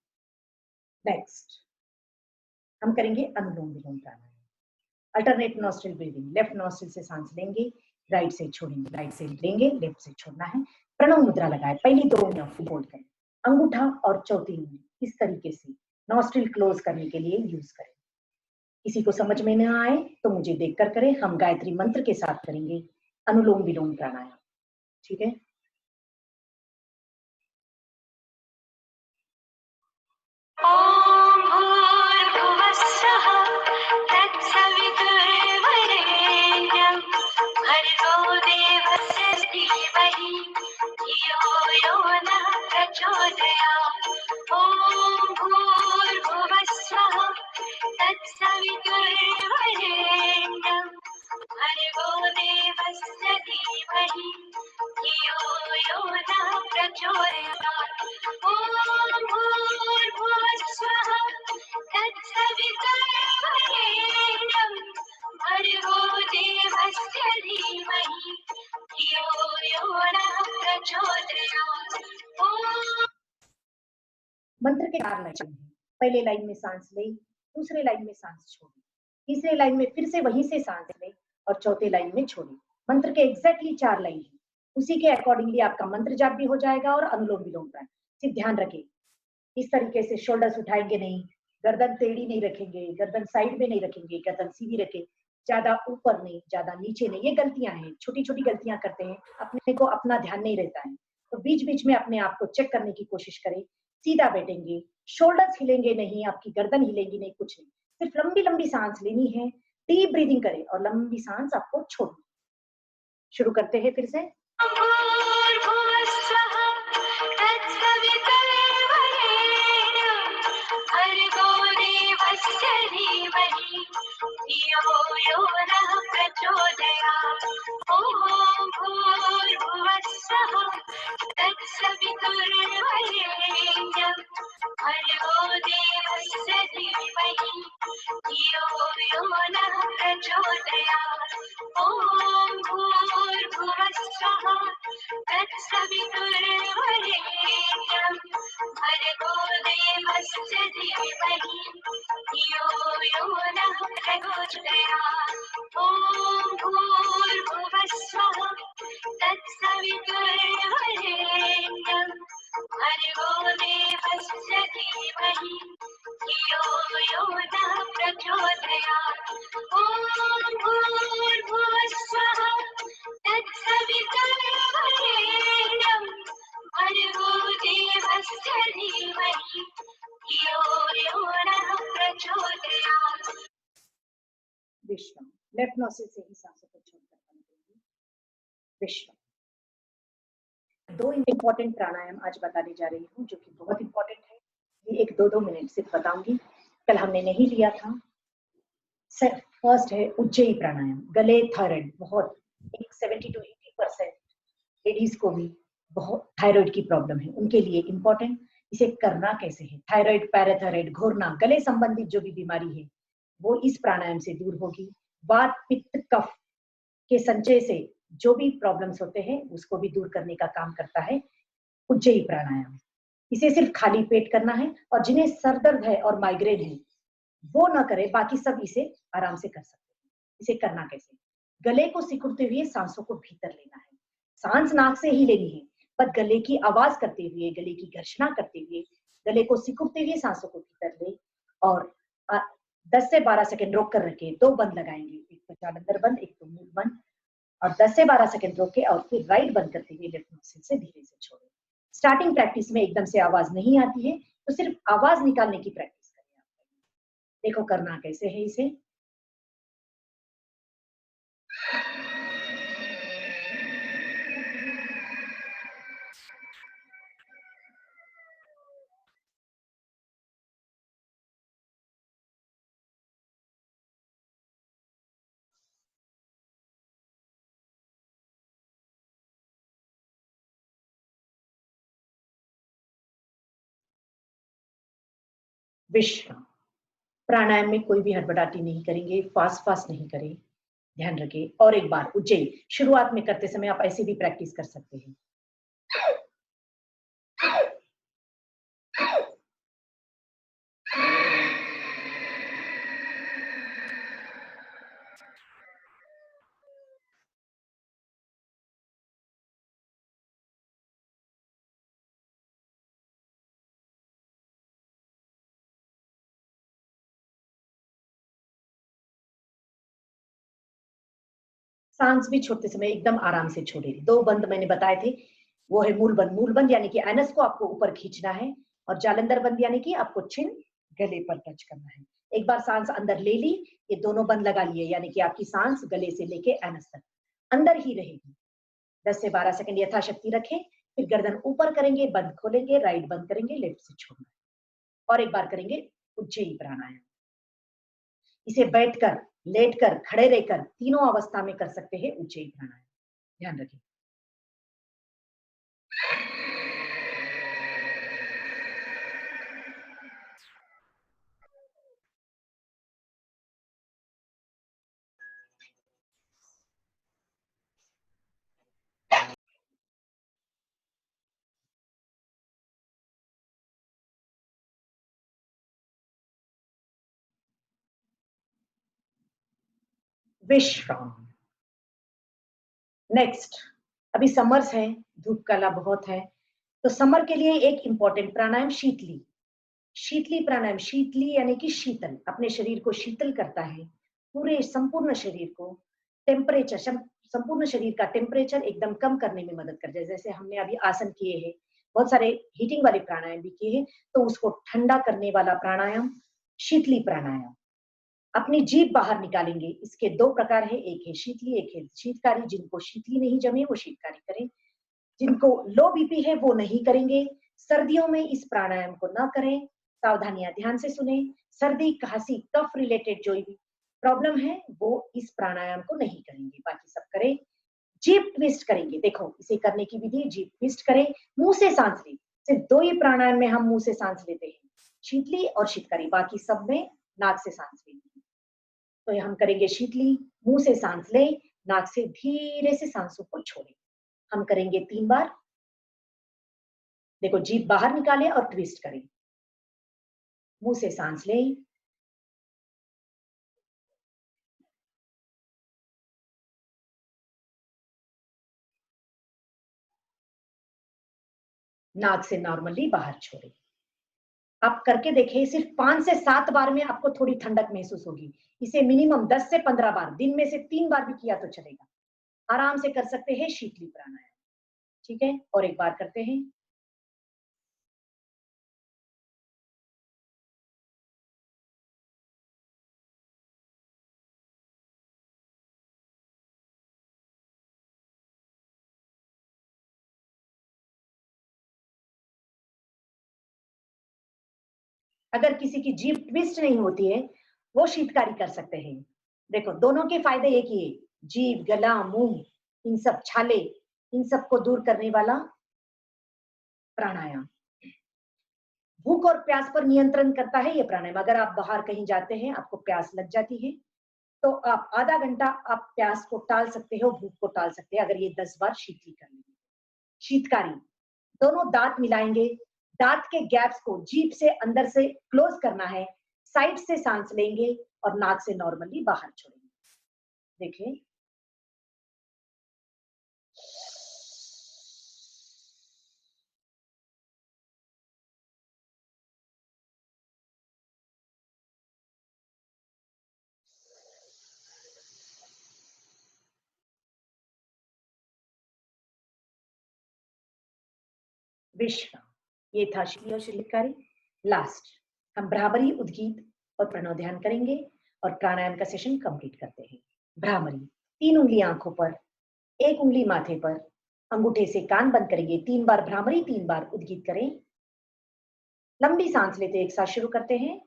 नेक्स्ट हम करेंगे Anulom Vilom pranayam. Alternate nostril breathing, left nostril से सांस लेंगे, राइट से छोड़ेंगे, राइट से लेंगे, लेफ्ट से छोड़ना है। प्रणव मुद्रा लगाए, पहली 2 उंगलियां होल्ड करें, अंगूठा और चौथी उंगली इस तरीके से नॉस्ट्रिल क्लोज करने के लिए यूज करें। किसी को समझ में न आए तो मुझे देखकर करें। हम गायत्री मंत्र के साथ करेंगे अनुलोम विलोम प्राणायाम, ठीक है। वही धियो यो नः प्रचोदयात् ॐ भूर्भुवस्सुः तत्सवितुर्वरेण्यं भर्गो देवस्य धीमहि धियो यो नः प्रचोदयात् ॐ भूर्भुवस्सुः तत्सवितुर्वरेण्यं भर्गो देवस्य धीमहि धियो यो नः प्रचोदयात् ॐ मंत्र के 4 लाइन हैं। पहले लाइन में सांस ले, दूसरे लाइन में सांस छोड़े, तीसरे लाइन में फिर से वहीं से सांस ले और चौथे लाइन में छोड़े। मंत्र के एग्जैक्टली 4 लाइन है। उसी के अकॉर्डिंगली आपका मंत्र जाप भी हो जाएगा और अनुलोम विलोम प्राणायाम। सिर्फ ध्यान रखें, इस तरीके से शोल्डर्स उठाएंगे नहीं, गर्दन टेढ़ी नहीं रखेंगे, गर्दन साइड में नहीं रखेंगे, गर्दन सीधी रखें, ज्यादा ऊपर नहीं, ज्यादा नीचे नहीं। ये गलतियां हैं, छोटी छोटी गलतियां करते हैं, अपने को अपना ध्यान नहीं रहता है। तो बीच बीच में अपने आप को चेक करने की कोशिश करें। सीधा बैठेंगे, शोल्डर्स हिलेंगे नहीं, आपकी गर्दन हिलेगी नहीं, कुछ नहीं। सिर्फ लंबी लंबी सांस लेनी है, डीप ब्रीदिंग करें और लंबी सांस आपको छोड़नी। शुरू करते हैं फिर से। भूर्भुवस्सुः तत्सवितुर्वरेण्यं भर्गो देवस्य धीमहि धियो यो नः प्रचोदयात् ॐ भूर्भुवस्सुः तत्सवितुर्वरेण्यं भर्गो देवस्य धीमहि धियो यो नः प्रचोदयात् ॐ भूर्भुवस्सुः तत्सवितुर्वरेण्यं भर्गो देवस्य धीमहि धियो यो नः प्रचोदयात् ॐ भूर्भुवस्सुः तत्सवितुर्वरेण्यं भर्गो देवस्य धीमहि धियो यो नः प्रचोदयात् ॐ भूर्भुवस्सुः तत्सवितुर्वरेण्यं भर्गो देवस्य धीमहि धियो यो नः प्रचोदयात्। विश्राम। लेफ्ट नोस्ट्रिल से ही सांसों को छोड़कर बंद करेंगे। विश्राम। 2 इंपॉर्टेंट प्राणायाम आज बताने जा रही हूँ जो कि बहुत इंपॉर्टेंट है। ये 1-2 मिनट सिर्फ बताऊंगी, कल हमने नहीं लिया था। फर्स्ट है उज्जयी प्राणायाम। गले थायराइड बहुत 70 to 80% लेडीज को भी बहुत थायराइड की प्रॉब्लम है, उनके लिए इंपॉर्टेंट। इसे करना कैसे है? थायराइड, पैराथायराइड, घूरना, गले संबंधित जो भी बीमारी है वो इस प्राणायाम से दूर होगी। वात, पित्त, कफ के संचय से जो भी प्रॉब्लम्स होते हैं उसको भी दूर करने का काम करता है उज्जयी प्राणायाम। इसे सिर्फ खाली पेट करना है और जिन्हें सर दर्द है और माइग्रेन है वो ना करे, बाकी सब इसे आराम से कर सकते हैं। इसे करना कैसे? गले को सिकुड़ते हुए सांसों को भीतर लेना है। सांस नाक से ही लेनी है, पर गले की आवाज करते हुए, गले की घर्षणा करते हुए, गले को सिकुड़ते हुए सांसों को भीतर ले और 10 से 12 सेकंड रोक कर रखे। 2 बंद लगाएंगे, एक तो जालंधर बंद, एक तो मूल बंद, और 10 से 12 सेकंड रोके और फिर राइट बंद करते हुए लेफ्ट नोस्ट्रिल से धीरे से छोड़े। स्टार्टिंग प्रैक्टिस में एकदम से आवाज नहीं आती है तो सिर्फ आवाज निकालने की प्रैक्टिस करें। देखो करना कैसे है इसे। विश्राम। प्राणायाम में कोई भी हड़बड़ाहट नहीं करेंगे, फास्ट नहीं करें, ध्यान रखें। और एक बार उज्जयी शुरुआत में करते समय आप ऐसे भी प्रैक्टिस कर सकते हैं। सांस भी छोड़ते समय एकदम आराम से छोड़े। 2 बंद मैंने बताए थे, वो है मूल बंद। मूल बंद यानी कि एनस को आपको ऊपर खींचना है और जालंधर बंद यानी कि आपको चिन गले पर टच करना है। एक बार सांस अंदर ले ली, ये दोनों बंद लगा लिए, यानी कि आपकी सांस गले से लेके एनस तक अंदर ही रहेगी। 10 से 12 सेकंड यथाशक्ति रखें, फिर गर्दन ऊपर करेंगे, बंद खोलेंगे, राइट बंद करेंगे, लेफ्ट से छोड़ना और एक बार करेंगे उज्जयी प्राणायाम। इसे बैठकर, लेटकर, खड़े रहकर तीनों अवस्था में कर सकते हैं उज्जयी प्राणायाम। ध्यान रखें। विश्राम। नेक्स्ट, अभी समर्स है, धूप काला बहुत है, तो समर के लिए एक इंपॉर्टेंट प्राणायाम शीतली। शीतली प्राणायाम, शीतली यानी कि शीतल, अपने शरीर को शीतल करता है, पूरे संपूर्ण शरीर को टेम्परेचर, संपूर्ण शरीर का टेम्परेचर एकदम कम करने में मदद करता है। जैसे हमने अभी आसन किए हैं, बहुत सारे हीटिंग वाले प्राणायाम भी किए हैं, तो उसको ठंडा करने वाला प्राणायाम शीतली प्राणायाम। अपनी जीभ बाहर निकालेंगे। इसके दो प्रकार है, एक है शीतली, एक है शीतकारी। जिनको शीतली नहीं जमे वो शीतकारी करें, जिनको लो बीपी है वो नहीं करेंगे। सर्दियों में इस प्राणायाम को ना करें, सावधानियां ध्यान से सुने। सर्दी, खांसी, कफ रिलेटेड जो भी प्रॉब्लम है वो इस प्राणायाम को नहीं करेंगे, बाकी सब करें। जीभ ट्विस्ट करेंगे, देखो इसे करने की विधि, जीभ ट्विस्ट करें, मुंह से सांस लें। सिर्फ दो ही प्राणायाम में हम मुंह से सांस लेते हैं, शीतली और शीतकारी, बाकी सब में नाक से सांस लेंगे। तो ये हम करेंगे शीतली, मुंह से सांस लें, नाक से धीरे से सांसों को छोड़ें। हम करेंगे 3 बार। देखो, जीभ बाहर निकालें और ट्विस्ट करें। मुंह से सांस लें, नाक से नॉर्मली बाहर छोड़ें। आप करके देखिए, सिर्फ 5 से 7 बार में आपको थोड़ी ठंडक महसूस होगी। इसे मिनिमम 10 से 15 बार, दिन में से 3 बार भी किया तो चलेगा। आराम से कर सकते हैं शीतली प्राणायाम। ठीक है, और एक बार करते हैं। अगर किसी की जीभ ट्विस्ट नहीं होती है, वो शीतकारी कर सकते हैं। देखो, दोनों के फायदे एक ही है, जीभ, गला, मुंह, इन सब छाले, इन सब को दूर करने वाला प्राणायाम। भूख और प्यास पर नियंत्रण करता है ये प्राणायाम। अगर आप बाहर कहीं जाते हैं, आपको प्यास लग जाती है, तो आप आधा घंटा आप प्यास को टाल सकते हो, भूख को टाल सकते हैं, अगर ये 10 बार शीतली कर लेंगे। शीतकारी, दोनों दांत मिलाएंगे, दांत के गैप्स को जीभ से अंदर से क्लोज करना है, साइड से सांस लेंगे और नाक से नॉर्मली बाहर छोड़ेंगे। देखिए, विश्राम। ये था शीतली और शीतकारी। लास्ट, हम भ्रामरी, उद्गीत और प्रणव ध्यान करेंगे और प्राणायाम का सेशन कंप्लीट करते हैं। भ्रामरी, 3 उंगलियां आंखों पर, 1 उंगली माथे पर, अंगूठे से कान बंद करेंगे। 3 बार भ्रामरी, 3 बार उद्गीत करें। लंबी सांस लेते एक साथ शुरू करते हैं।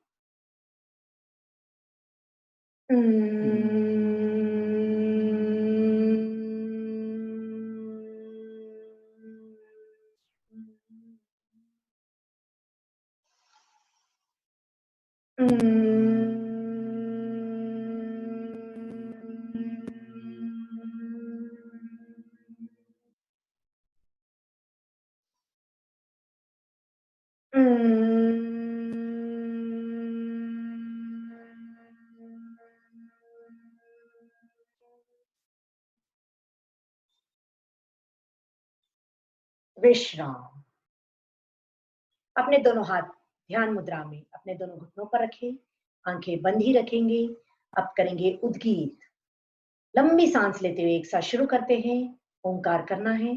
विश्राम। अपने दोनों हाथ ध्यान मुद्रा में अपने दोनों घुटनों पर रखें, आंखें बंद ही रखेंगे। अब करेंगे उद्गीत। लंबी सांस लेते हुए एक साथ शुरू करते हैं। ओंकार करना है।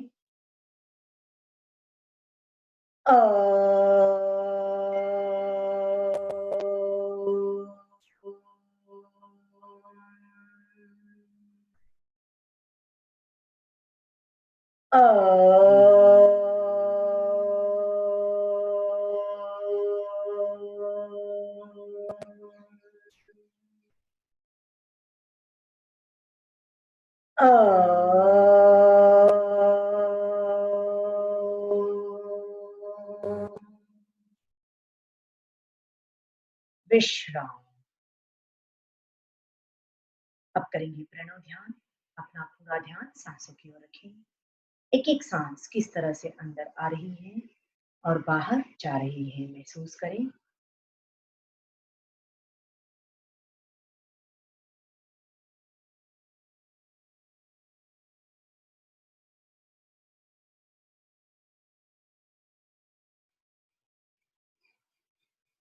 विश्राम। अब करेंगे प्रणव ध्यान। अपना पूरा ध्यान सांसों की ओर रखें। एक एक सांस किस तरह से अंदर आ रही है और बाहर जा रही है महसूस करें।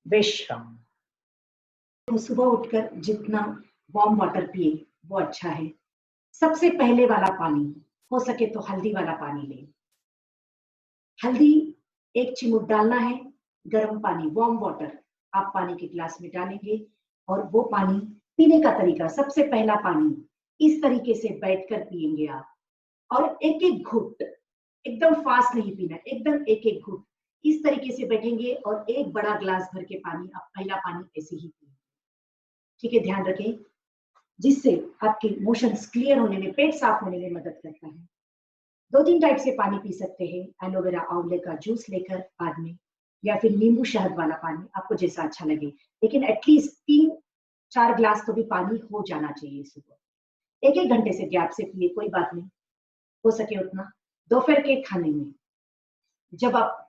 विश्राम। तो सुबह उठकर जितना वार्म वाटर पिए वो अच्छा है। सबसे पहले वाला पानी हो सके तो हल्दी वाला पानी लें। हल्दी 1 चिमुट डालना है। गर्म पानी वार्म वाटर आप पानी के ग्लास में डालेंगे और वो पानी पीने का तरीका, सबसे पहला पानी इस तरीके से बैठकर पिएंगे आप, और एक एक घुट, एकदम फास्ट नहीं पीना, एकदम एक एक घुट इस तरीके से बैठेंगे और एक बड़ा ग्लास भर के पानी आप पहला पानी ऐसे ही पिएंगे। ठीक है, ध्यान रखें, जिससे आपके मोशंस क्लियर होने में, पेट साफ होने में मदद करता है। 2-3 टाइप से पानी पी सकते हैं, एलोवेरा आंवले का जूस लेकर बाद में, या फिर नींबू शहद वाला पानी, आपको जैसा अच्छा लगे, लेकिन एटलीस्ट 3-4 ग्लास तो भी पानी हो जाना चाहिए सुबह। 1-1 घंटे से गैप से पिए, कोई बात नहीं, हो सके उतना। दोपहर के खाने में जब आप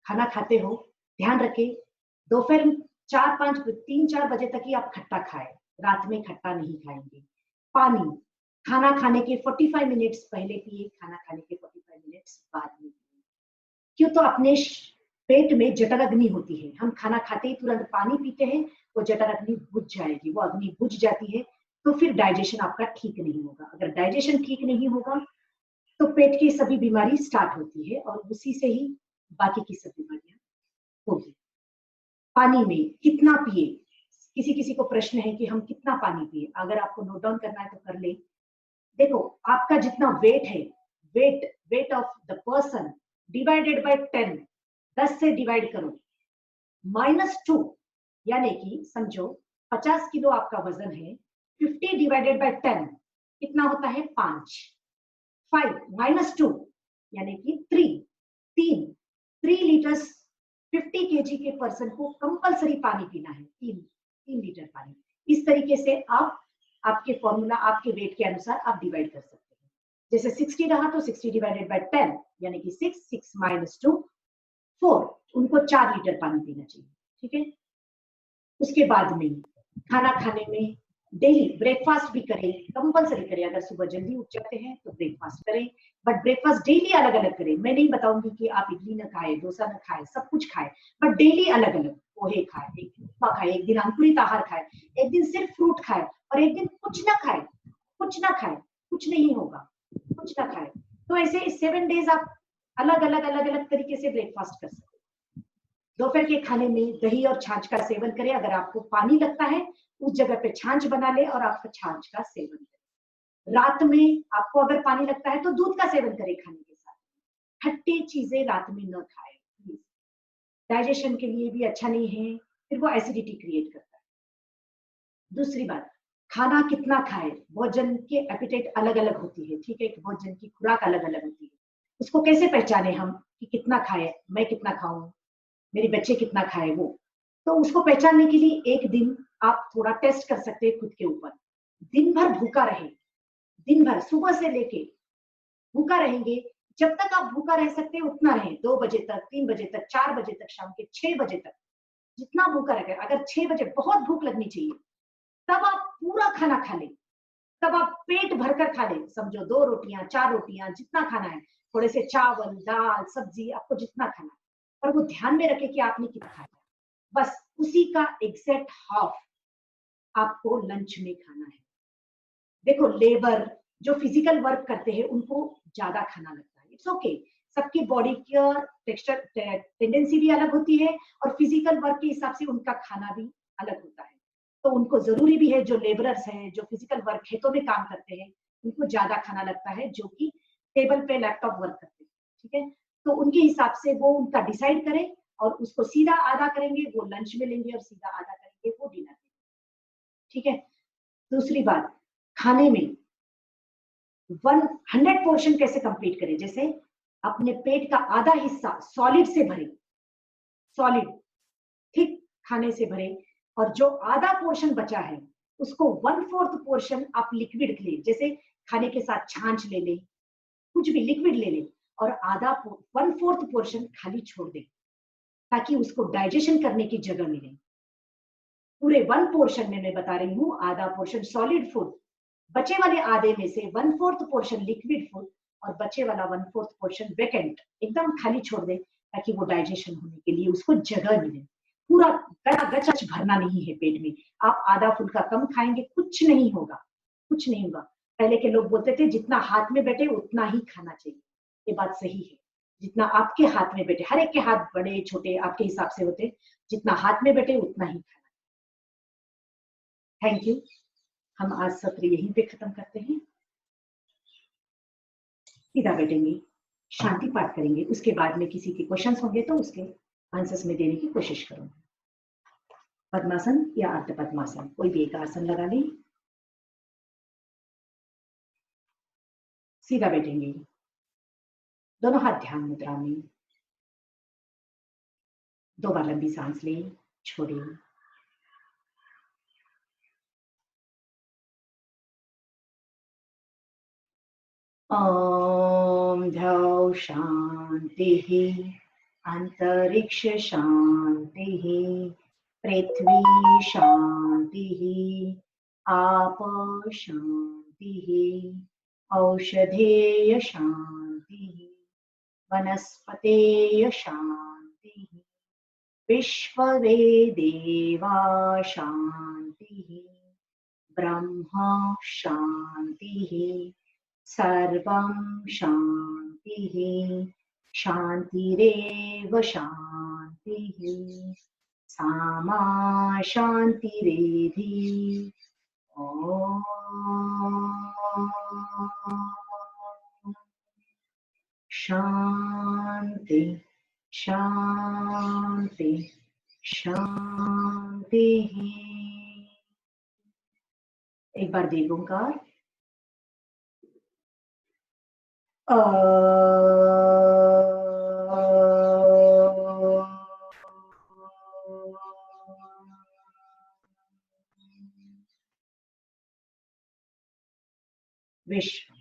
खाना खाते हो, ध्यान रखें दोपहर 3-4 बजे तक ही आप खट्टा खाएं, रात में खट्टा नहीं खाएंगे। पानी खाना खाने के 45 मिनट्स पहले पिए, खाना खाने के 45 मिनट्स बाद में पिए। क्यों? तो अपने पेट में जठर अग्नि होती है, हम खाना खाते ही तुरंत पानी पीते हैं, वो जठर अग्नि बुझ जाएगी, वो अग्नि बुझ जाती है तो फिर डाइजेशन आपका ठीक नहीं होगा। अगर डाइजेशन ठीक नहीं होगा तो पेट की सभी बीमारी स्टार्ट होती है और उसी से ही बाकी की सब बीमारियां होगी। पानी में कितना पिए, किसी किसी को प्रश्न है कि हम कितना पानी पिए, अगर आपको नोट डाउन करना है तो कर ले। देखो, आपका जितना वेट है, weight of the person divided by 10 से डिवाइड करो, -2, यानी कि समझो 50 किलो आपका वजन है, 50 डिवाइडेड बाय 10 कितना होता है? 5 -2 यानी कि 3 लीटर्स 50 केजी के पर्सन को कंपलसरी पानी पीना है, 3 लीटर पानी। इस तरीके से आप आपके फॉर्मूला, आपके वेट के अनुसार आप डिवाइड कर सकते हैं। जैसे 60 रहा तो 60 डिवाइडेड बाय 10 यानी कि 6 -2 4, उनको 4 लीटर पानी पीना चाहिए। ठीक है, उसके बाद में खाना खाने में डेली ब्रेकफास्ट भी करें, कंपलसरी करें। अगर सुबह जल्दी उठ जाते हैं तो ब्रेकफास्ट करें, बट ब्रेकफास्ट डेली अलग अलग करें। मैं नहीं बताऊंगी कि आप इडली न खाए, डोसा न खाए, सब कुछ खाए, बट डेली अलग अलग, पोहे खाए, एक दिन उपमा खाए, एक दिन अंकुरित आहार खाए, एक दिन सिर्फ फ्रूट खाए और एक दिन कुछ ना खाए, कुछ नहीं होगा, कुछ ना खाए। तो ऐसे 7 डेज आप अलग अलग तरीके से ब्रेकफास्ट कर सकते हैं। दोपहर के खाने में दही और छाछ का सेवन करें। अगर आपको पानी लगता है उस जगह पे छाछ बना ले और आप छाछ का सेवन करें। रात में आपको अगर पानी लगता है तो दूध का सेवन करें खाने के साथ। खट्टी चीजें रात में न खाएं प्लीज, डाइजेशन के लिए भी अच्छा नहीं है, फिर वो एसिडिटी क्रिएट करता है। दूसरी बात, खाना कितना खाए, भोजन के एपिटाइट अलग अलग होती है। ठीक है, भोजन की खुराक अलग अलग होती है, उसको कैसे पहचाने हम कि कितना खाए, मैं कितना खाऊं, मेरे बच्चे कितना खाए वो। तो उसको पहचानने के लिए एक दिन आप थोड़ा टेस्ट कर सकते हैं खुद के ऊपर। दिन भर भूखा रहे, दिन भर सुबह से लेके भूखा रहेंगे, जब तक आप भूखा रह सकते हैं उतना रहे, 2 बजे तक, 3 बजे तक, 4 बजे तक, शाम के 6 बजे तक, जितना भूखा रहे। अगर 6 बजे बहुत भूख लगनी चाहिए तब आप पूरा खाना खा लें, तब आप पेट भरकर खा लें। समझो 2 रोटियां, 4 रोटियां, जितना खाना है, थोड़े से चावल, दाल, सब्जी, आपको जितना खाना है, और वो ध्यान में रखे कि आपने कितना खाया, बस उसी का एग्जैक्ट हाफ आपको लंच में खाना है। देखो, लेबर जो फिजिकल वर्क करते हैं उनको ज्यादा खाना लगता है, इट्स ओके, सबकी बॉडी का टेक्सचर टेंडेंसी भी अलग होती है और फिजिकल वर्क के हिसाब से उनका खाना भी अलग होता है। तो उनको जरूरी भी है, जो लेबरर्स हैं, जो फिजिकल वर्क खेतों में काम करते हैं, उनको ज्यादा खाना लगता है, जो कि टेबल पे लैपटॉप वर्क करते हैं, ठीक है। तो उनके हिसाब से वो उनका डिसाइड करें और उसको सीधा आधा करेंगे वो लंच में लेंगे और सीधा आधा करेंगे वो डिनर में, ठीक है। दूसरी बात, खाने में 100 पोर्शन कैसे कंप्लीट करें, जैसे अपने पेट का आधा हिस्सा सॉलिड से भरे, सॉलिड थिक खाने से भरे, और जो आधा पोर्शन बचा है उसको 1/4 पोर्शन आप लिक्विड ले, जैसे खाने के साथ छाछ ले ले, कुछ भी लिक्विड ले ले, और आधा 1/4 पोर्शन खाली छोड़ दे ताकि उसको डाइजेशन करने की जगह मिले। पूरे 1 पोर्शन में मैं बता रही हूँ, आधा पोर्शन सॉलिड फूड, बचे वाले आधे में से 1/4 पोर्शन लिक्विड फूड और बचे वाला 1/4 पोर्शन वेकेंट एकदम खाली छोड़ दे ताकि वो डाइजेशन होने के लिए उसको जगह मिले। पूरा गच भरना नहीं है पेट में, आप आधा फुल्का कम खाएंगे कुछ नहीं होगा, कुछ नहीं होगा। पहले के लोग बोलते थे जितना हाथ में बैठे उतना ही खाना चाहिए, ये बात सही है। जितना आपके हाथ में बैठे, हर एक के हाथ बड़े छोटे आपके हिसाब से होते, जितना हाथ में बैठे उतना ही खाना। Thank you. हम आज सत्र यहीं पे खत्म करते हैं। सीधा बैठेंगे, शांति पाठ करेंगे, उसके बाद में किसी के क्वेश्चंस होंगे तो उसके आंसर्स में देने की कोशिश करूंगी। पद्मासन या अर्ध पद्मासन, कोई भी एक आसन लगा लें। सीधा बैठेंगे, दोनों हाथ ध्यान मुद्रा में, 2 बार लंबी सांस लें, छोड़ें। ओम द्यौ शांति, अंतरिक्ष शांति, पृथ्वी शांति, आप शांति, औषधेय शांति, वनस्पतेय शांति, विश्ववेदेवा शांति, ब्रह्मा शांति, सर्वं शांतिः, शांतिरेव शांतिः, सामा शांतिरेधि। ओम शांति शांति शांति। एक बार दीर्घ ओंकार। विश्व